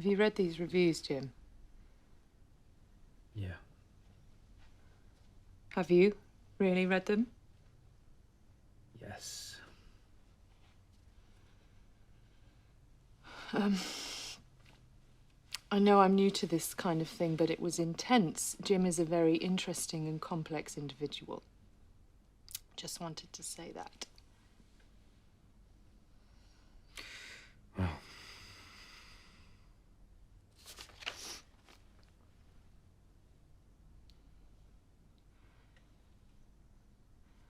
Have you read these reviews, Jim? Yeah. Have you really read them? Yes. I know I'm new to this kind of thing, but it was intense. Jim is a very interesting and complex individual. Just wanted to say that. Well.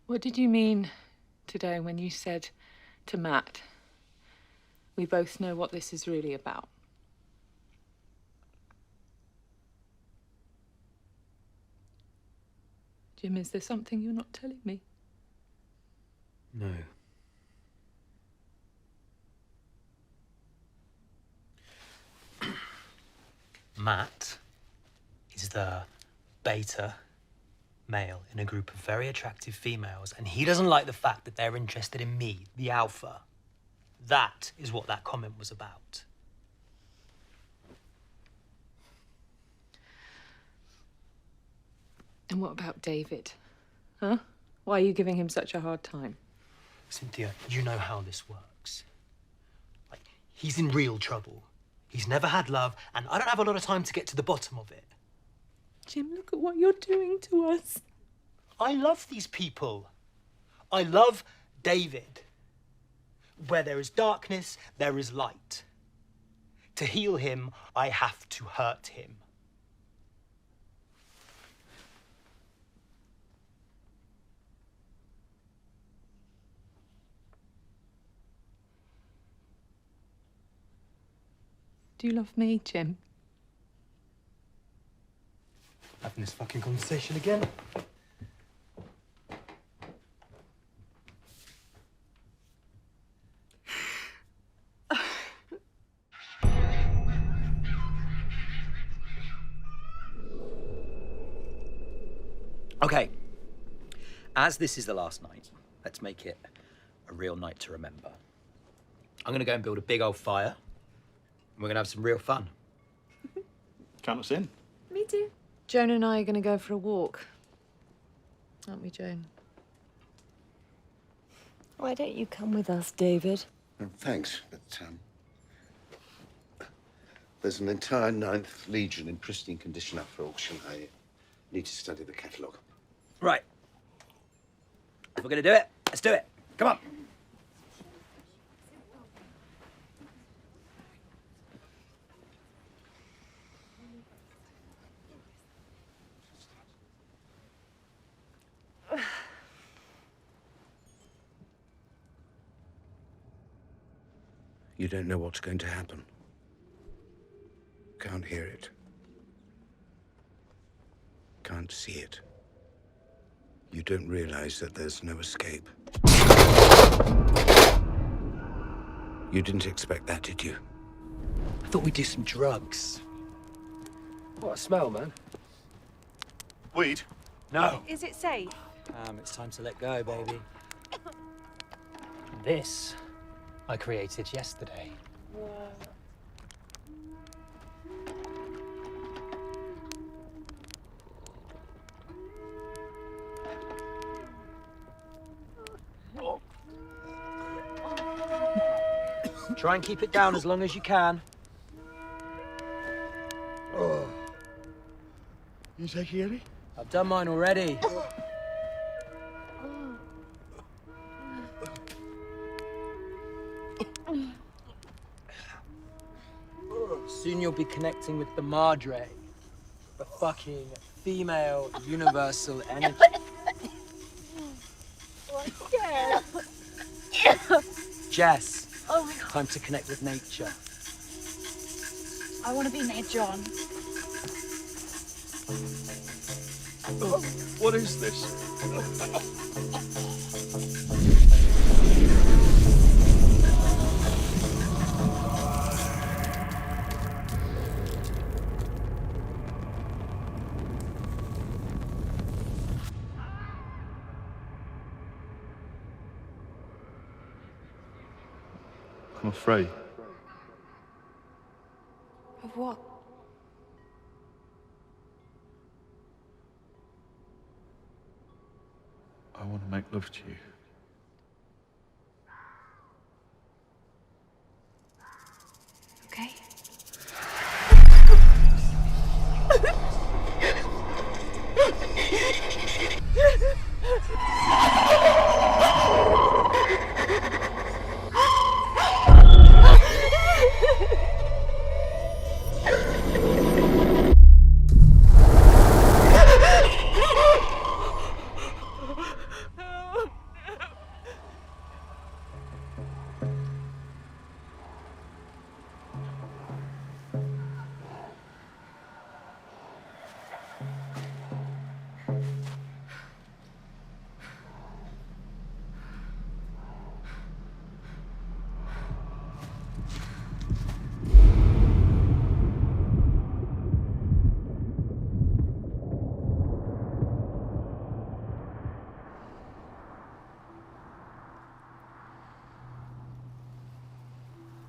What did you mean today when you said to Matt, we both know what this is really about? Jim, is there something you're not telling me? No. Matt is the beta male in a group of very attractive females, and he doesn't like the fact that they're interested in me, the alpha. That is what that comment was about. And what about David? Huh? Why are you giving him such a hard time? Cynthia, you know how this works. Like, he's in real trouble. He's never had love, and I don't have a lot of time to get to the bottom of it. Jim, look at what you're doing to us. I love these people. I love David. Where there is darkness, there is light. To heal him, I have to hurt him. Do you love me, Jim? Having this fucking conversation again? Okay. As this is the last night, let's make it a real night to remember. I'm gonna go and build a big old fire, and we're gonna have some real fun. Count us in. Me too. Joan and I are going to go for a walk. Aren't we, Joan? Why don't you come with us, David? Thanks, but there's an entire 9th Legion in pristine condition up for auction. I need to study the catalogue. Right. If we're gonna do it, let's do it. Come on. You don't know what's going to happen. Can't hear it. Can't see it. You don't realize that there's no escape. You didn't expect that, did you? I thought we'd do some drugs. What a smell, man. Weed? No. Is it safe? It's time to let go, baby. This I created yesterday. Try and keep it down as long as you can. You taking any? I've done mine already. Soon you'll be connecting with the Madre, the fucking female universal energy. Jess, time to connect with nature. I want to be near John. What is this? I'm afraid. Of what? I want to make love to you. Okay.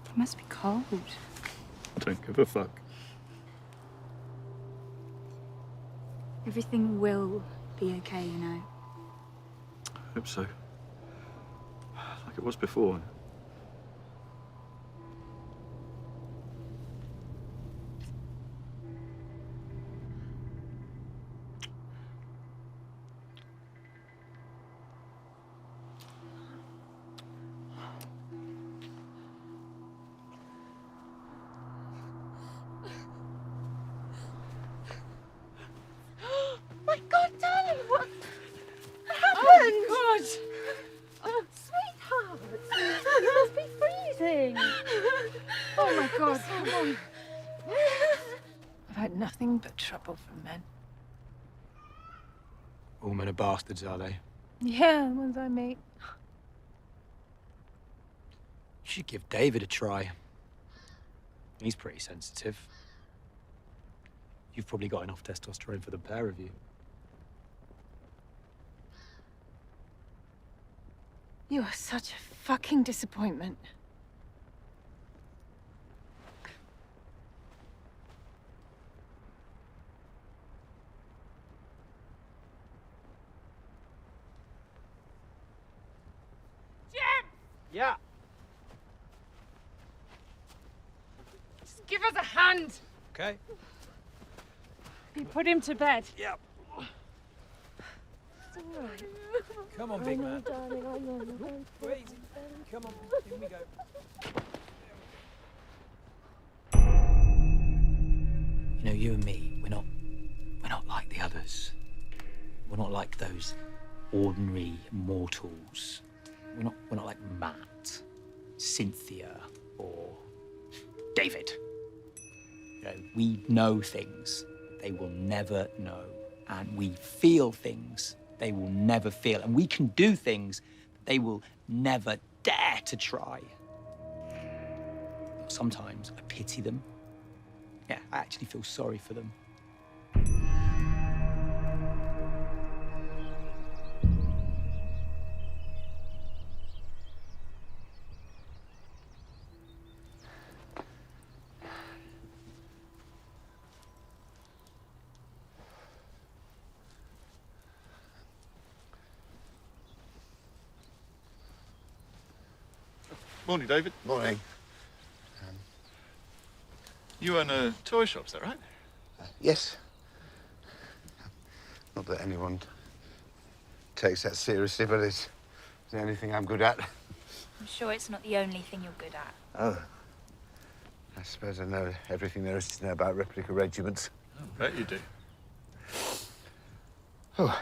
It must be cold. Don't give a fuck. Everything will be okay, you know. I hope so. Like it was before. My God, darling, what happened? Oh, Oh, sweetheart, you must be freezing. Oh my God, come on. I've had nothing but trouble from men. All men are bastards, are they? Yeah, the ones I meet. You should give David a try. He's pretty sensitive. You've probably got enough testosterone for the pair of you. You are such a fucking disappointment. Yeah. Just give us a hand. Okay. You put him to bed. Yep. It's all right. Come on, big man. Darling, I know. Wait. Come on. Here we go. You know, you and me, we're not like the others. We're not like those ordinary mortals. We're not like Matt, Cynthia, or David. You know, we know things they will never know, and we feel things they will never feel, and we can do things they will never dare to try. Sometimes I pity them. Yeah, I actually feel sorry for them. Morning, David. Morning. You own a toy shop, is that right? Yes. Not that anyone takes that seriously, but it's the only thing I'm good at. I'm sure it's not the only thing you're good at. Oh. I suppose I know everything there is to know about replica regiments. I bet you do. Oh.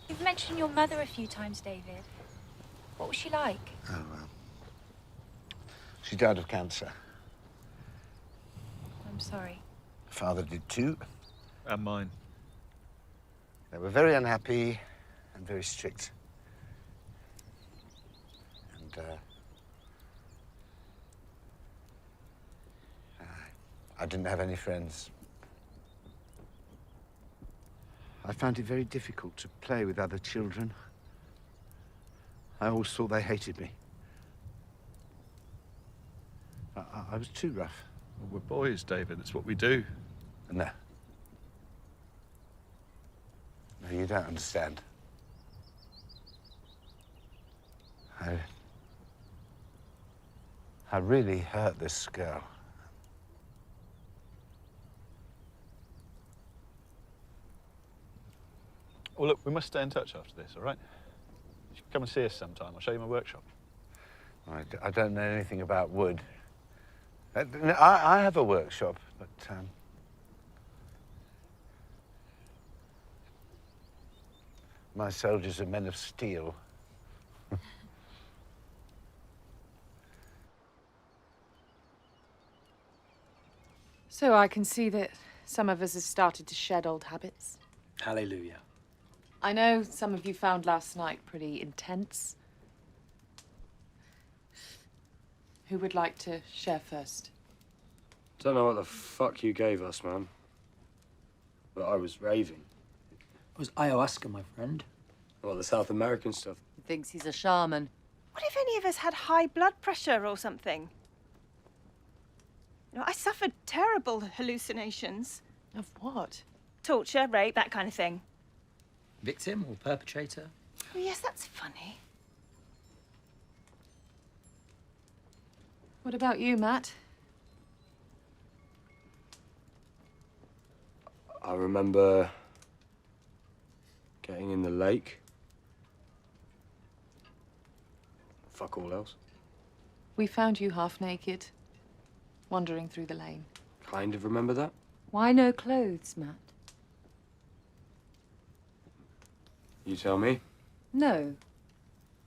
You've mentioned your mother a few times, David. What was she like? Oh, well. She died of cancer. I'm sorry. Father did too. And mine. They were very unhappy and very strict. And, I didn't have any friends. I found it very difficult to play with other children. I always thought they hated me. I was too rough. Well, we're boys, David. That's what we do. No. No, you don't understand. I really hurt this girl. Well, look, we must stay in touch after this, all right? You should come and see us sometime. I'll show you my workshop. I don't know anything about wood. No, I have a workshop, but my soldiers are men of steel. So I can see that some of us have started to shed old habits. Hallelujah. I know some of you found last night pretty intense. Who would like to share first? Don't know what the fuck you gave us, man. But I was raving. It was ayahuasca, my friend. What, the South American stuff? He thinks he's a shaman. What if any of us had high blood pressure or something? You know, I suffered terrible hallucinations. Of what? Torture, rape, that kind of thing. Victim or perpetrator? Oh, yes, that's funny. What about you, Matt? I remember getting in the lake. Fuck all else. We found you half naked, wandering through the lane. Kind of remember that. Why no clothes, Matt? You tell me. No.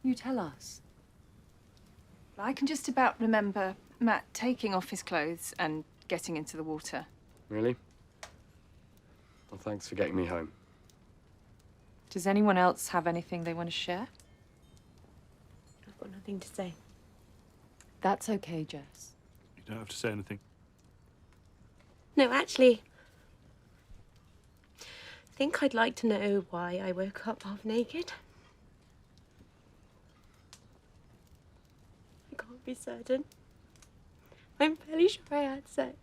You tell us. I can just about remember Matt taking off his clothes and getting into the water. Really? Well, thanks for getting me home. Does anyone else have anything they want to share? I've got nothing to say. That's okay, Jess. You don't have to say anything. No, actually, I think I'd like to know why I woke up half naked. I can't be certain. I'm fairly sure I had sex.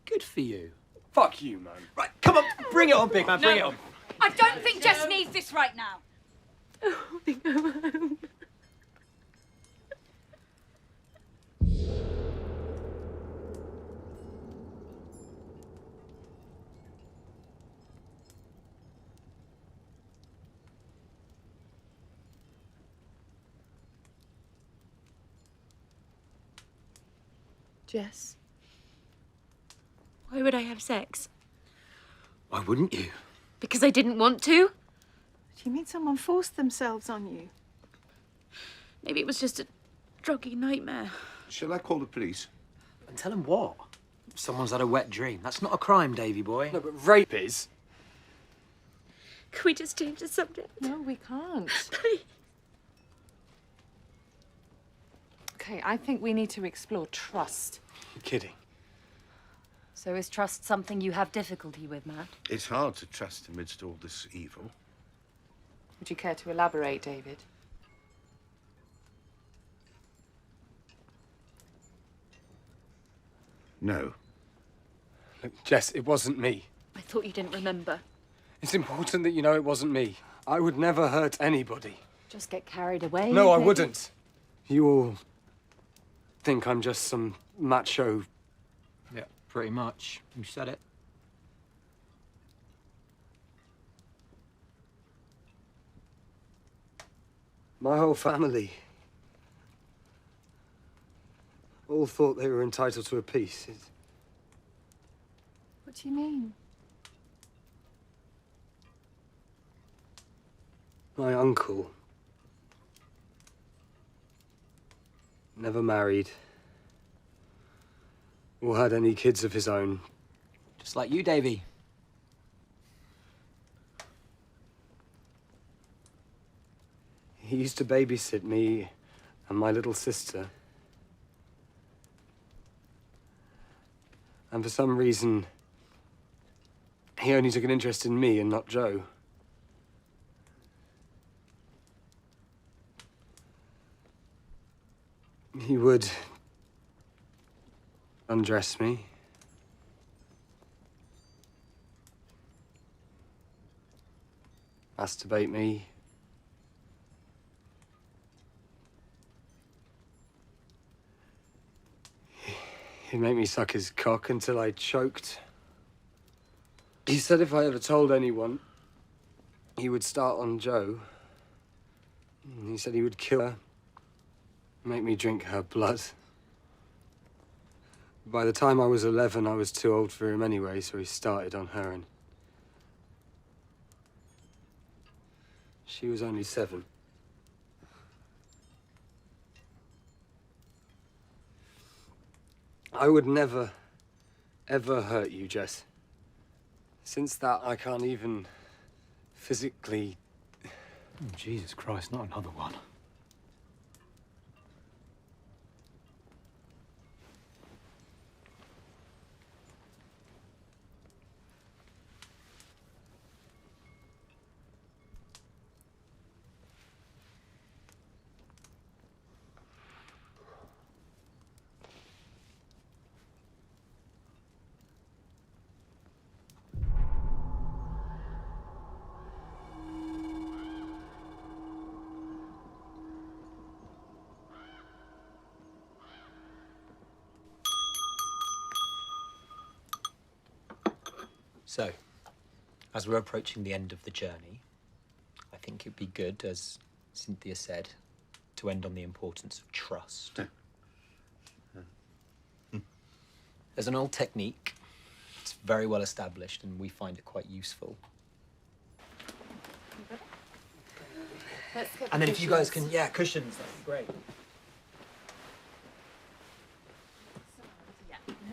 Good for you. Fuck you, man. Right, come on, bring it on, big man, bring it on. I don't think Jess needs this right now. Oh, we go home. Jess? Why would I have sex? Why wouldn't you? Because I didn't want to? Do you mean someone forced themselves on you? Maybe it was just a druggy nightmare. Shall I call the police? And tell them what? Someone's had a wet dream. That's not a crime, Davy boy. No, but rape is. Can we just change the subject? No, we can't. Please. Okay, I think we need to explore trust. You're kidding. So is trust something you have difficulty with, Matt? It's hard to trust amidst all this evil. Would you care to elaborate, David? No. Look, Jess, it wasn't me. I thought you didn't remember. It's important that you know it wasn't me. I would never hurt anybody. Just get carried away? No, I maybe? wouldn't. You all think I'm just some macho. Yeah, pretty much. You said it. My whole family all thought they were entitled to a piece. What do you mean? My uncle never married or had any kids of his own. Just like you, Davy. He used to babysit me and my little sister. And for some reason, he only took an interest in me and not Joe. He would undress me. Masturbate me. He'd make me suck his cock until I choked. He said if I ever told anyone, he would start on Jo. He said he would kill her, make me drink her blood. By the time I was 11, I was too old for him anyway, so he started on her, and she was only 7. I would never, ever hurt you, Jess. Since that, I can't even physically... Oh, Jesus Christ, not another one. So, as we're approaching the end of the journey, I think it'd be good, as Cynthia said, to end on the importance of trust. There's an old technique. It's very well established, and we find it quite useful. Let's get And then if you guys cushions. can, yeah, cushions, that'd be great.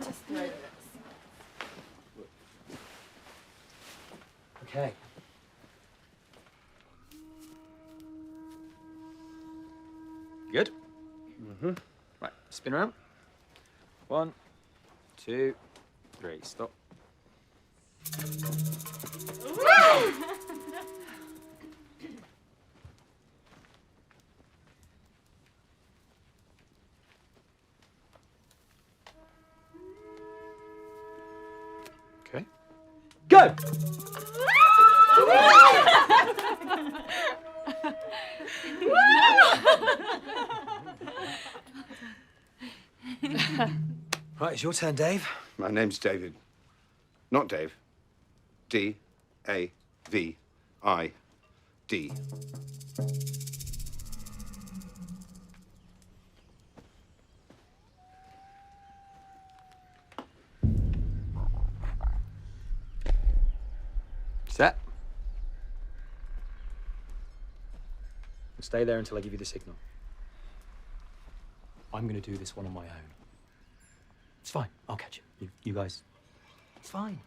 Just throw this. Okay. Good? Mm-hmm. Right, spin around. 1, 2, 3, stop. Okay. Go! Right, it's your turn, Dave. My name's David. Not Dave. D-A-V-I-D. Set. Stay there until I give you the signal. I'm going to do this one on my own. It's fine. I'll catch you. You guys. It's fine.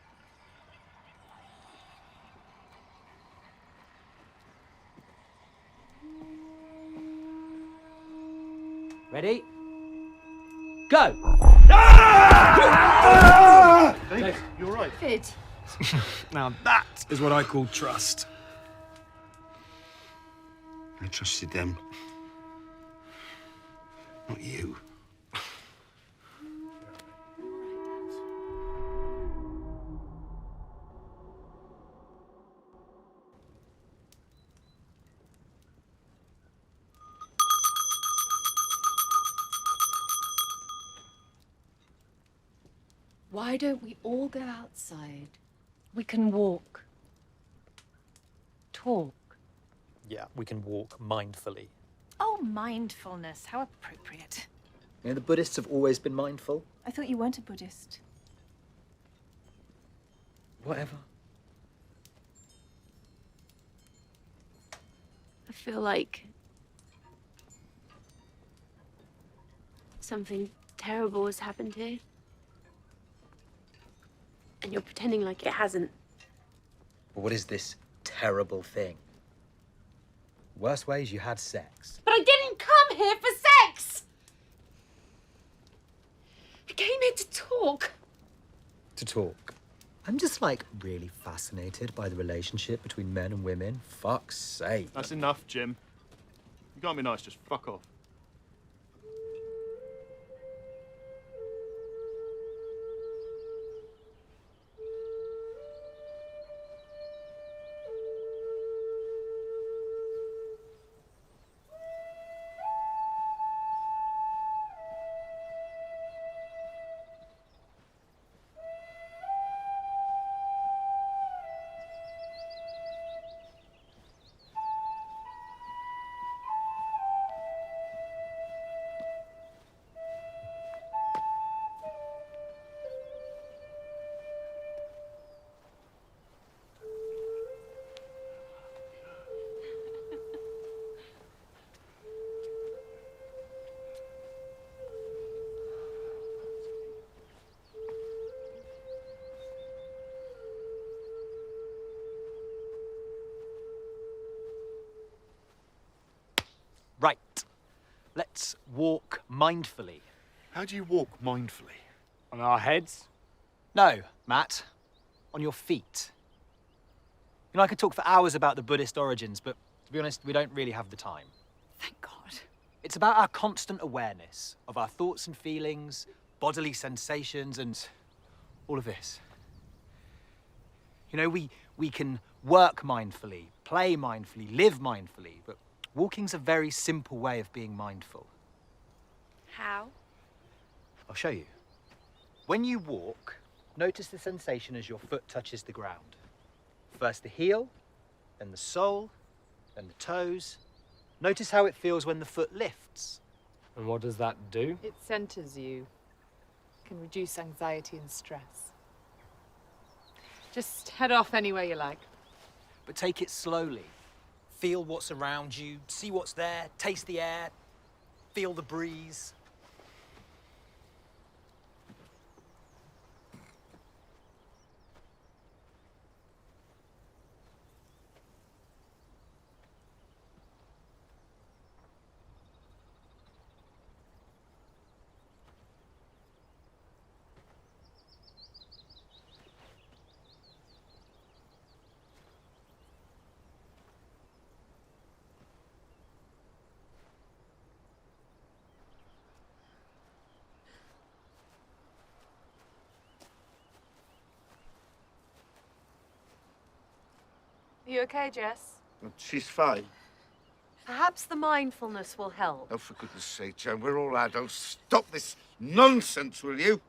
Ready? Go! Dave, you're right. Good. Now that is what I call trust. I trusted them. Not you. Why don't we all go outside? We can walk. Talk. Yeah, we can walk mindfully. Oh, mindfulness. How appropriate. You know, the Buddhists have always been mindful. I thought you weren't a Buddhist. Whatever. I feel like something terrible has happened here. And you're pretending like it hasn't. But what is this terrible thing? Worst ways you had sex. But I didn't come here for sex! I came here to talk. To talk. I'm just, like, really fascinated by the relationship between men and women. Fuck's sake. That's enough, Jim. You can't be nice, just fuck off. mindfully. How do you walk mindfully? On our heads? No, Matt. On your feet. You know, I could talk for hours about the Buddhist origins, but to be honest, we don't really have the time. Thank God. It's about our constant awareness of our thoughts and feelings, bodily sensations, and all of this. You know, we can work mindfully, play mindfully, live mindfully, but walking's a very simple way of being mindful. How? I'll show you. When you walk, notice the sensation as your foot touches the ground. First the heel, then the sole, then the toes. Notice how it feels when the foot lifts. And what does that do? It centers you, can reduce anxiety and stress. Just head off anywhere you like. But take it slowly. Feel what's around you, see what's there, taste the air, feel the breeze. Are you okay, Jess? She's fine. Perhaps the mindfulness will help. Oh, for goodness sake, Joan, we're all adults. Stop this nonsense, will you?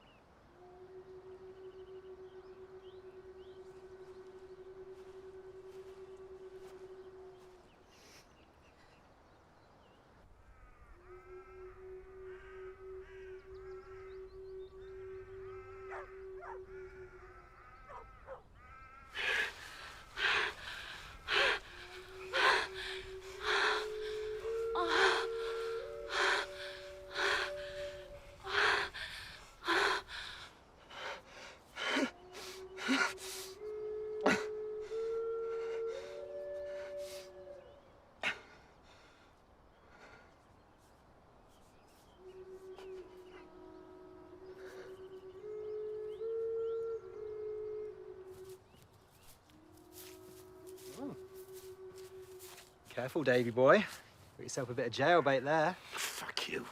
Careful, Davy boy. Got yourself a bit of jailbait there. Fuck you.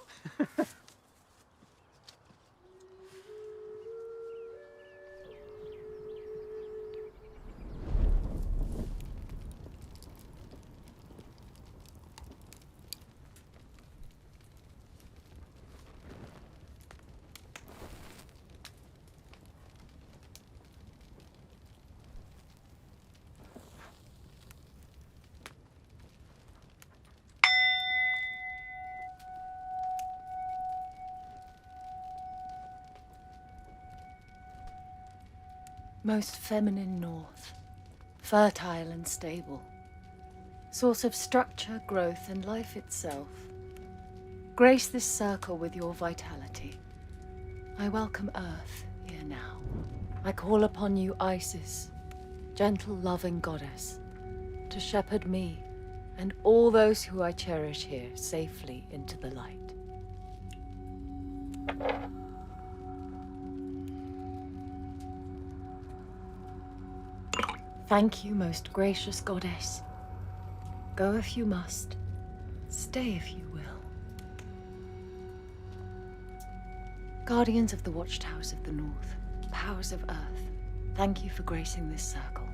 Most feminine north, fertile and stable, source of structure, growth, and life itself. Grace this circle with your vitality. I welcome Earth here now. I call upon you, Isis, gentle, loving goddess, to shepherd me and all those who I cherish here safely into the light. Thank you, most gracious goddess. Go if you must, stay if you will. Guardians of the watchtowers of the north, powers of earth, thank you for gracing this circle.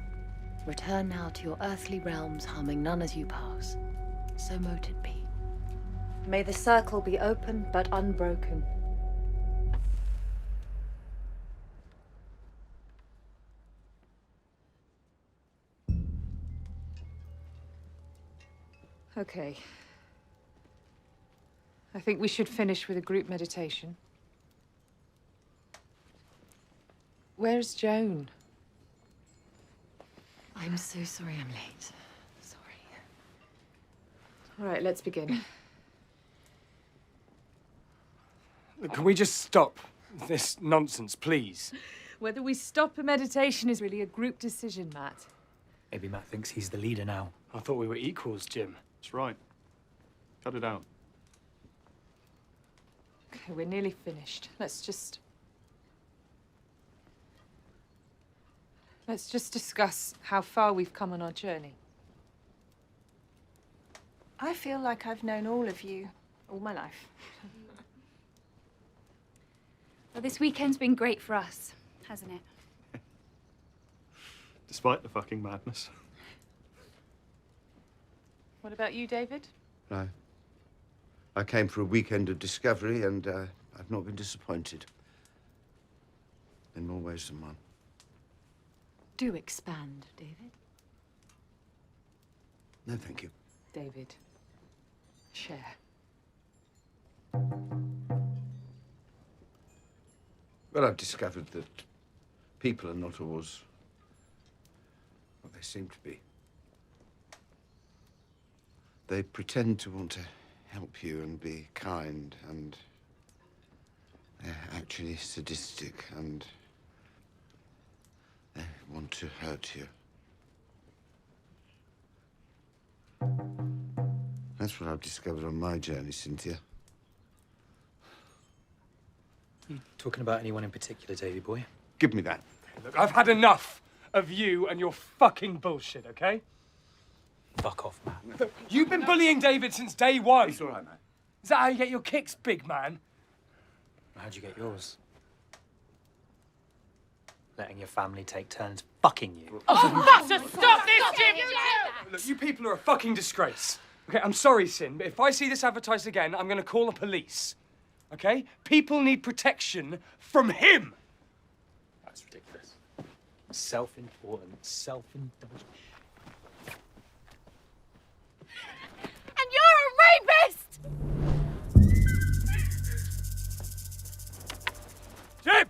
Return now to your earthly realms, humming none as you pass. So mote it be. May the circle be open but unbroken. Okay. I think we should finish with a group meditation. Where's Joan? I'm so sorry I'm late. Sorry. All right, let's begin. Can we just stop this nonsense, please? Whether we stop a meditation is really a group decision, Matt. Maybe Matt thinks he's the leader now. I thought we were equals, Jim. That's right. Cut it out. Okay, we're nearly finished. Let's just discuss how far we've come on our journey. I feel like I've known all of you all my life. Well, this weekend's been great for us, hasn't it? Despite the fucking madness. What about you, David? I came for a weekend of discovery, and I've not been disappointed. In more ways than one. Do expand, David. No, thank you. David, share. Well, I've discovered that people are not always what they seem to be. They pretend to want to help you and be kind, and they're actually sadistic, and they want to hurt you. That's what I've discovered on my journey, Cynthia. You talking about anyone in particular, Davy boy? Give me that. Look, I've had enough of you and your fucking bullshit, okay? Fuck off, man. Look, you've been bullying David since day one. It's all right, man. Is that how you get your kicks, big man? How'd you get yours? Letting your family take turns fucking you. Oh, Buster, stop this, Jim! Look, you people are a fucking disgrace. Okay, I'm sorry, Sin, but if I see this advertised again, I'm gonna call the police. Okay? People need protection from him. That's ridiculous. Self-important, self-indulgent. And you're a rapist! Jim!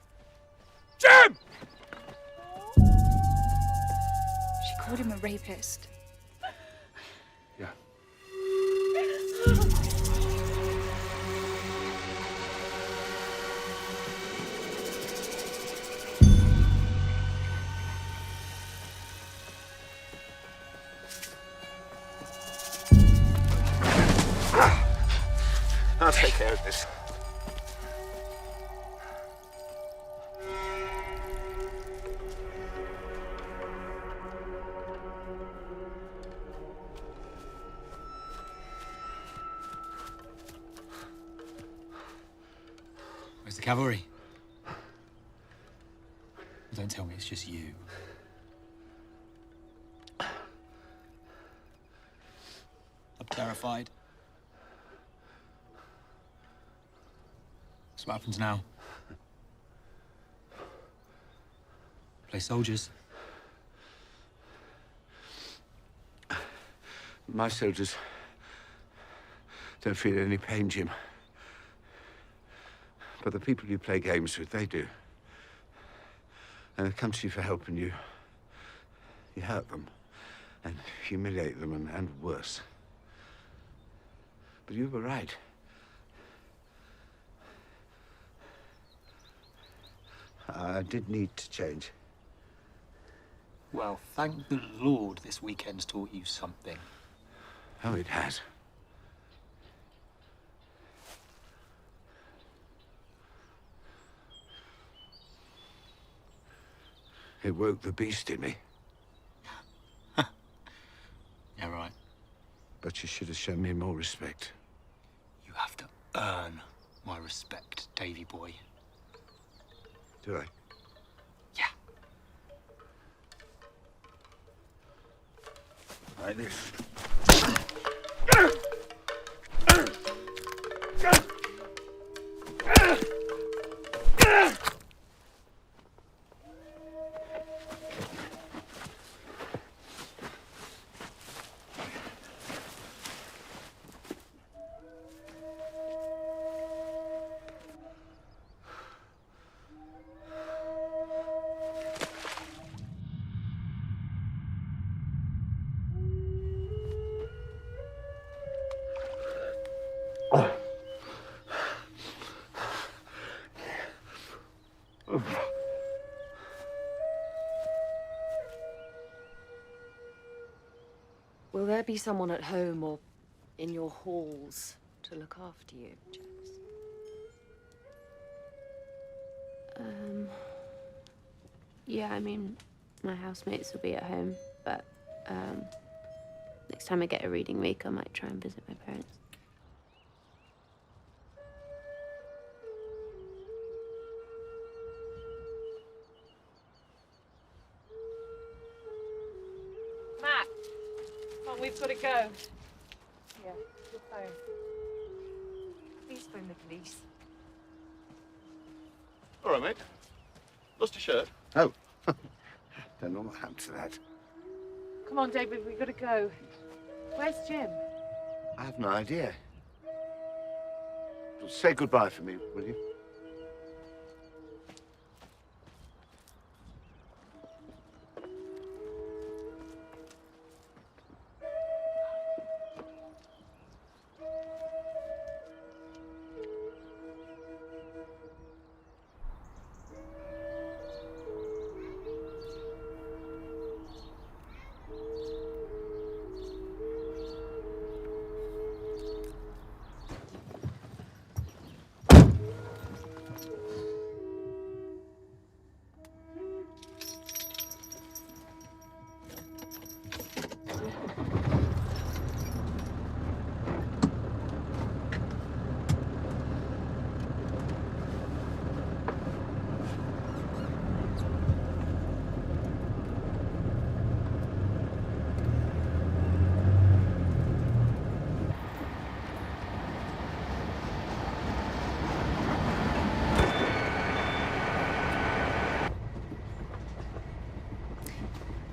Jim! She called him a rapist. Yeah. I'll take care of this. Where's the cavalry? Don't tell me it's just you. I'm terrified. So what happens now? Play soldiers. My soldiers don't feel any pain, Jim. But the people you play games with, they do. And they come to you for help, and you hurt them and humiliate them, and worse. But you were right. I did need to change. Well, thank the Lord this weekend's taught you something. Oh, it has. It woke the beast in me. Yeah, right. But you should have shown me more respect. You have to earn my respect, Davy boy. Do I? Yeah. Like this. Will there be someone at home or in your halls to look after you, James? Yeah, I mean, my housemates will be at home, but next time I get a reading week, I might try and visit my parents. Matt, come on, we've got to go. Here, your phone. Please phone the police. All right, mate. Lost your shirt? Oh. Don't know what happened to that. Come on, David, we've got to go. Where's Jim? I have no idea. Say goodbye for me, will you?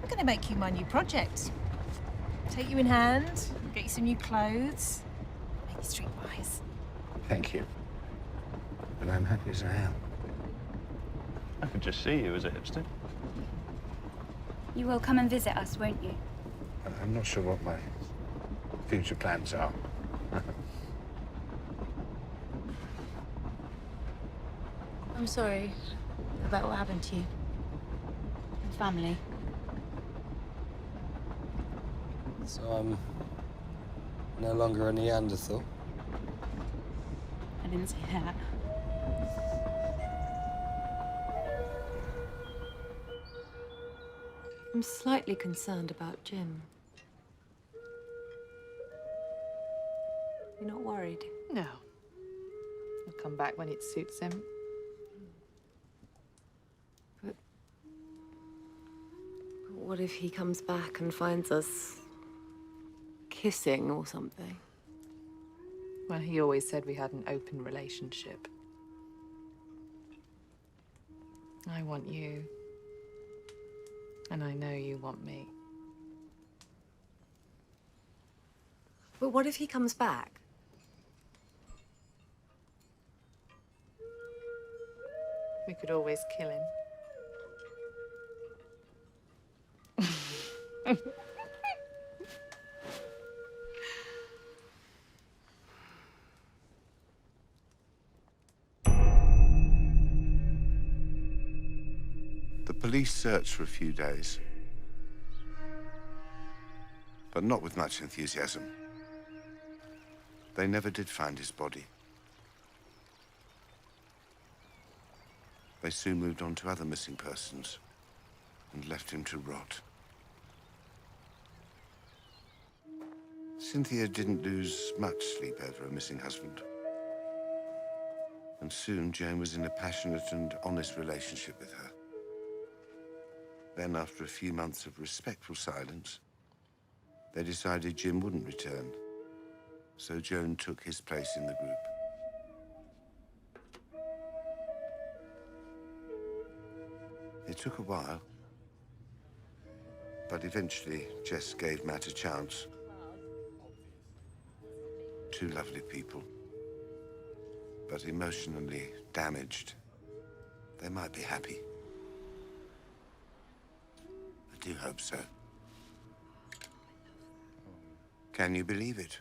I'm going to make you my new project. Take you in hand, get you some new clothes, make you streetwise. Thank you. But I'm happy as I am. I could just see you as a hipster. You will come and visit us, won't you? I'm not sure what my future plans are. I'm sorry about what happened to you. And family. So I'm no longer a Neanderthal? I didn't say that. I'm slightly concerned about Jim. You're not worried? No. He'll come back when it suits him. But what if he comes back and finds us kissing or something? Well, he always said we had an open relationship. I want you. And I know you want me. But what if he comes back? We could always kill him. The police searched for a few days, but not with much enthusiasm. They never did find his body. They soon moved on to other missing persons and left him to rot. Cynthia didn't lose much sleep over her missing husband. And soon Jane was in a passionate and honest relationship with her. Then, after a few months of respectful silence, they decided Jim wouldn't return. So Joan took his place in the group. It took a while, but eventually Jess gave Matt a chance. Two lovely people, but emotionally damaged. They might be happy. I do hope so. Can you believe it?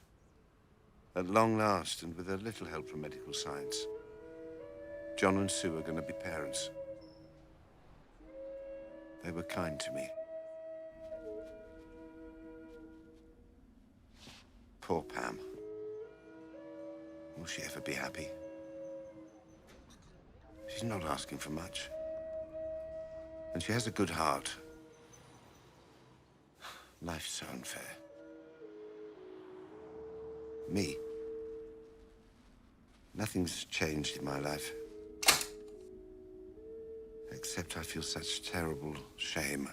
At long last, and with a little help from medical science, John and Sue are going to be parents. They were kind to me. Poor Pam. Will she ever be happy? She's not asking for much. And she has a good heart. Life's so unfair. Me. Nothing's changed in my life. Except I feel such terrible shame.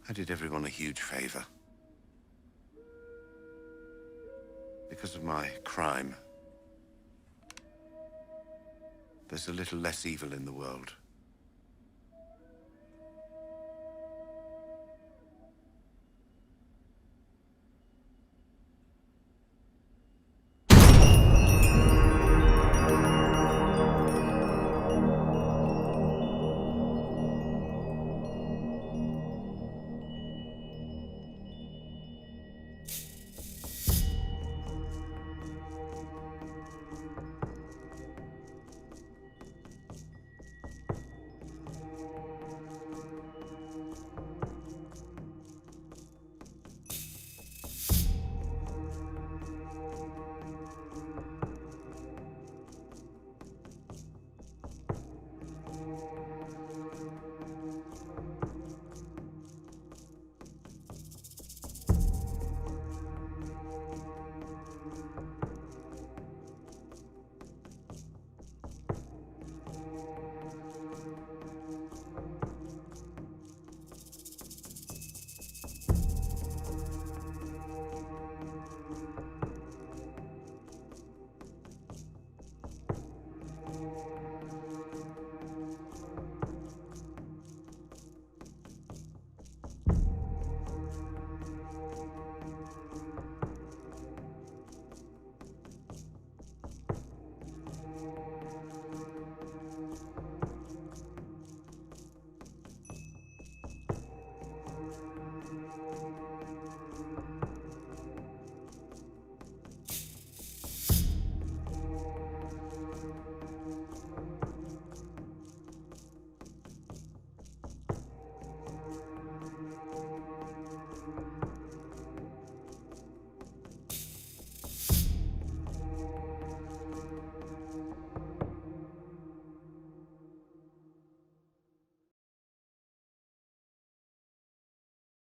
I did everyone a huge favor. Because of my crime, there's a little less evil in the world.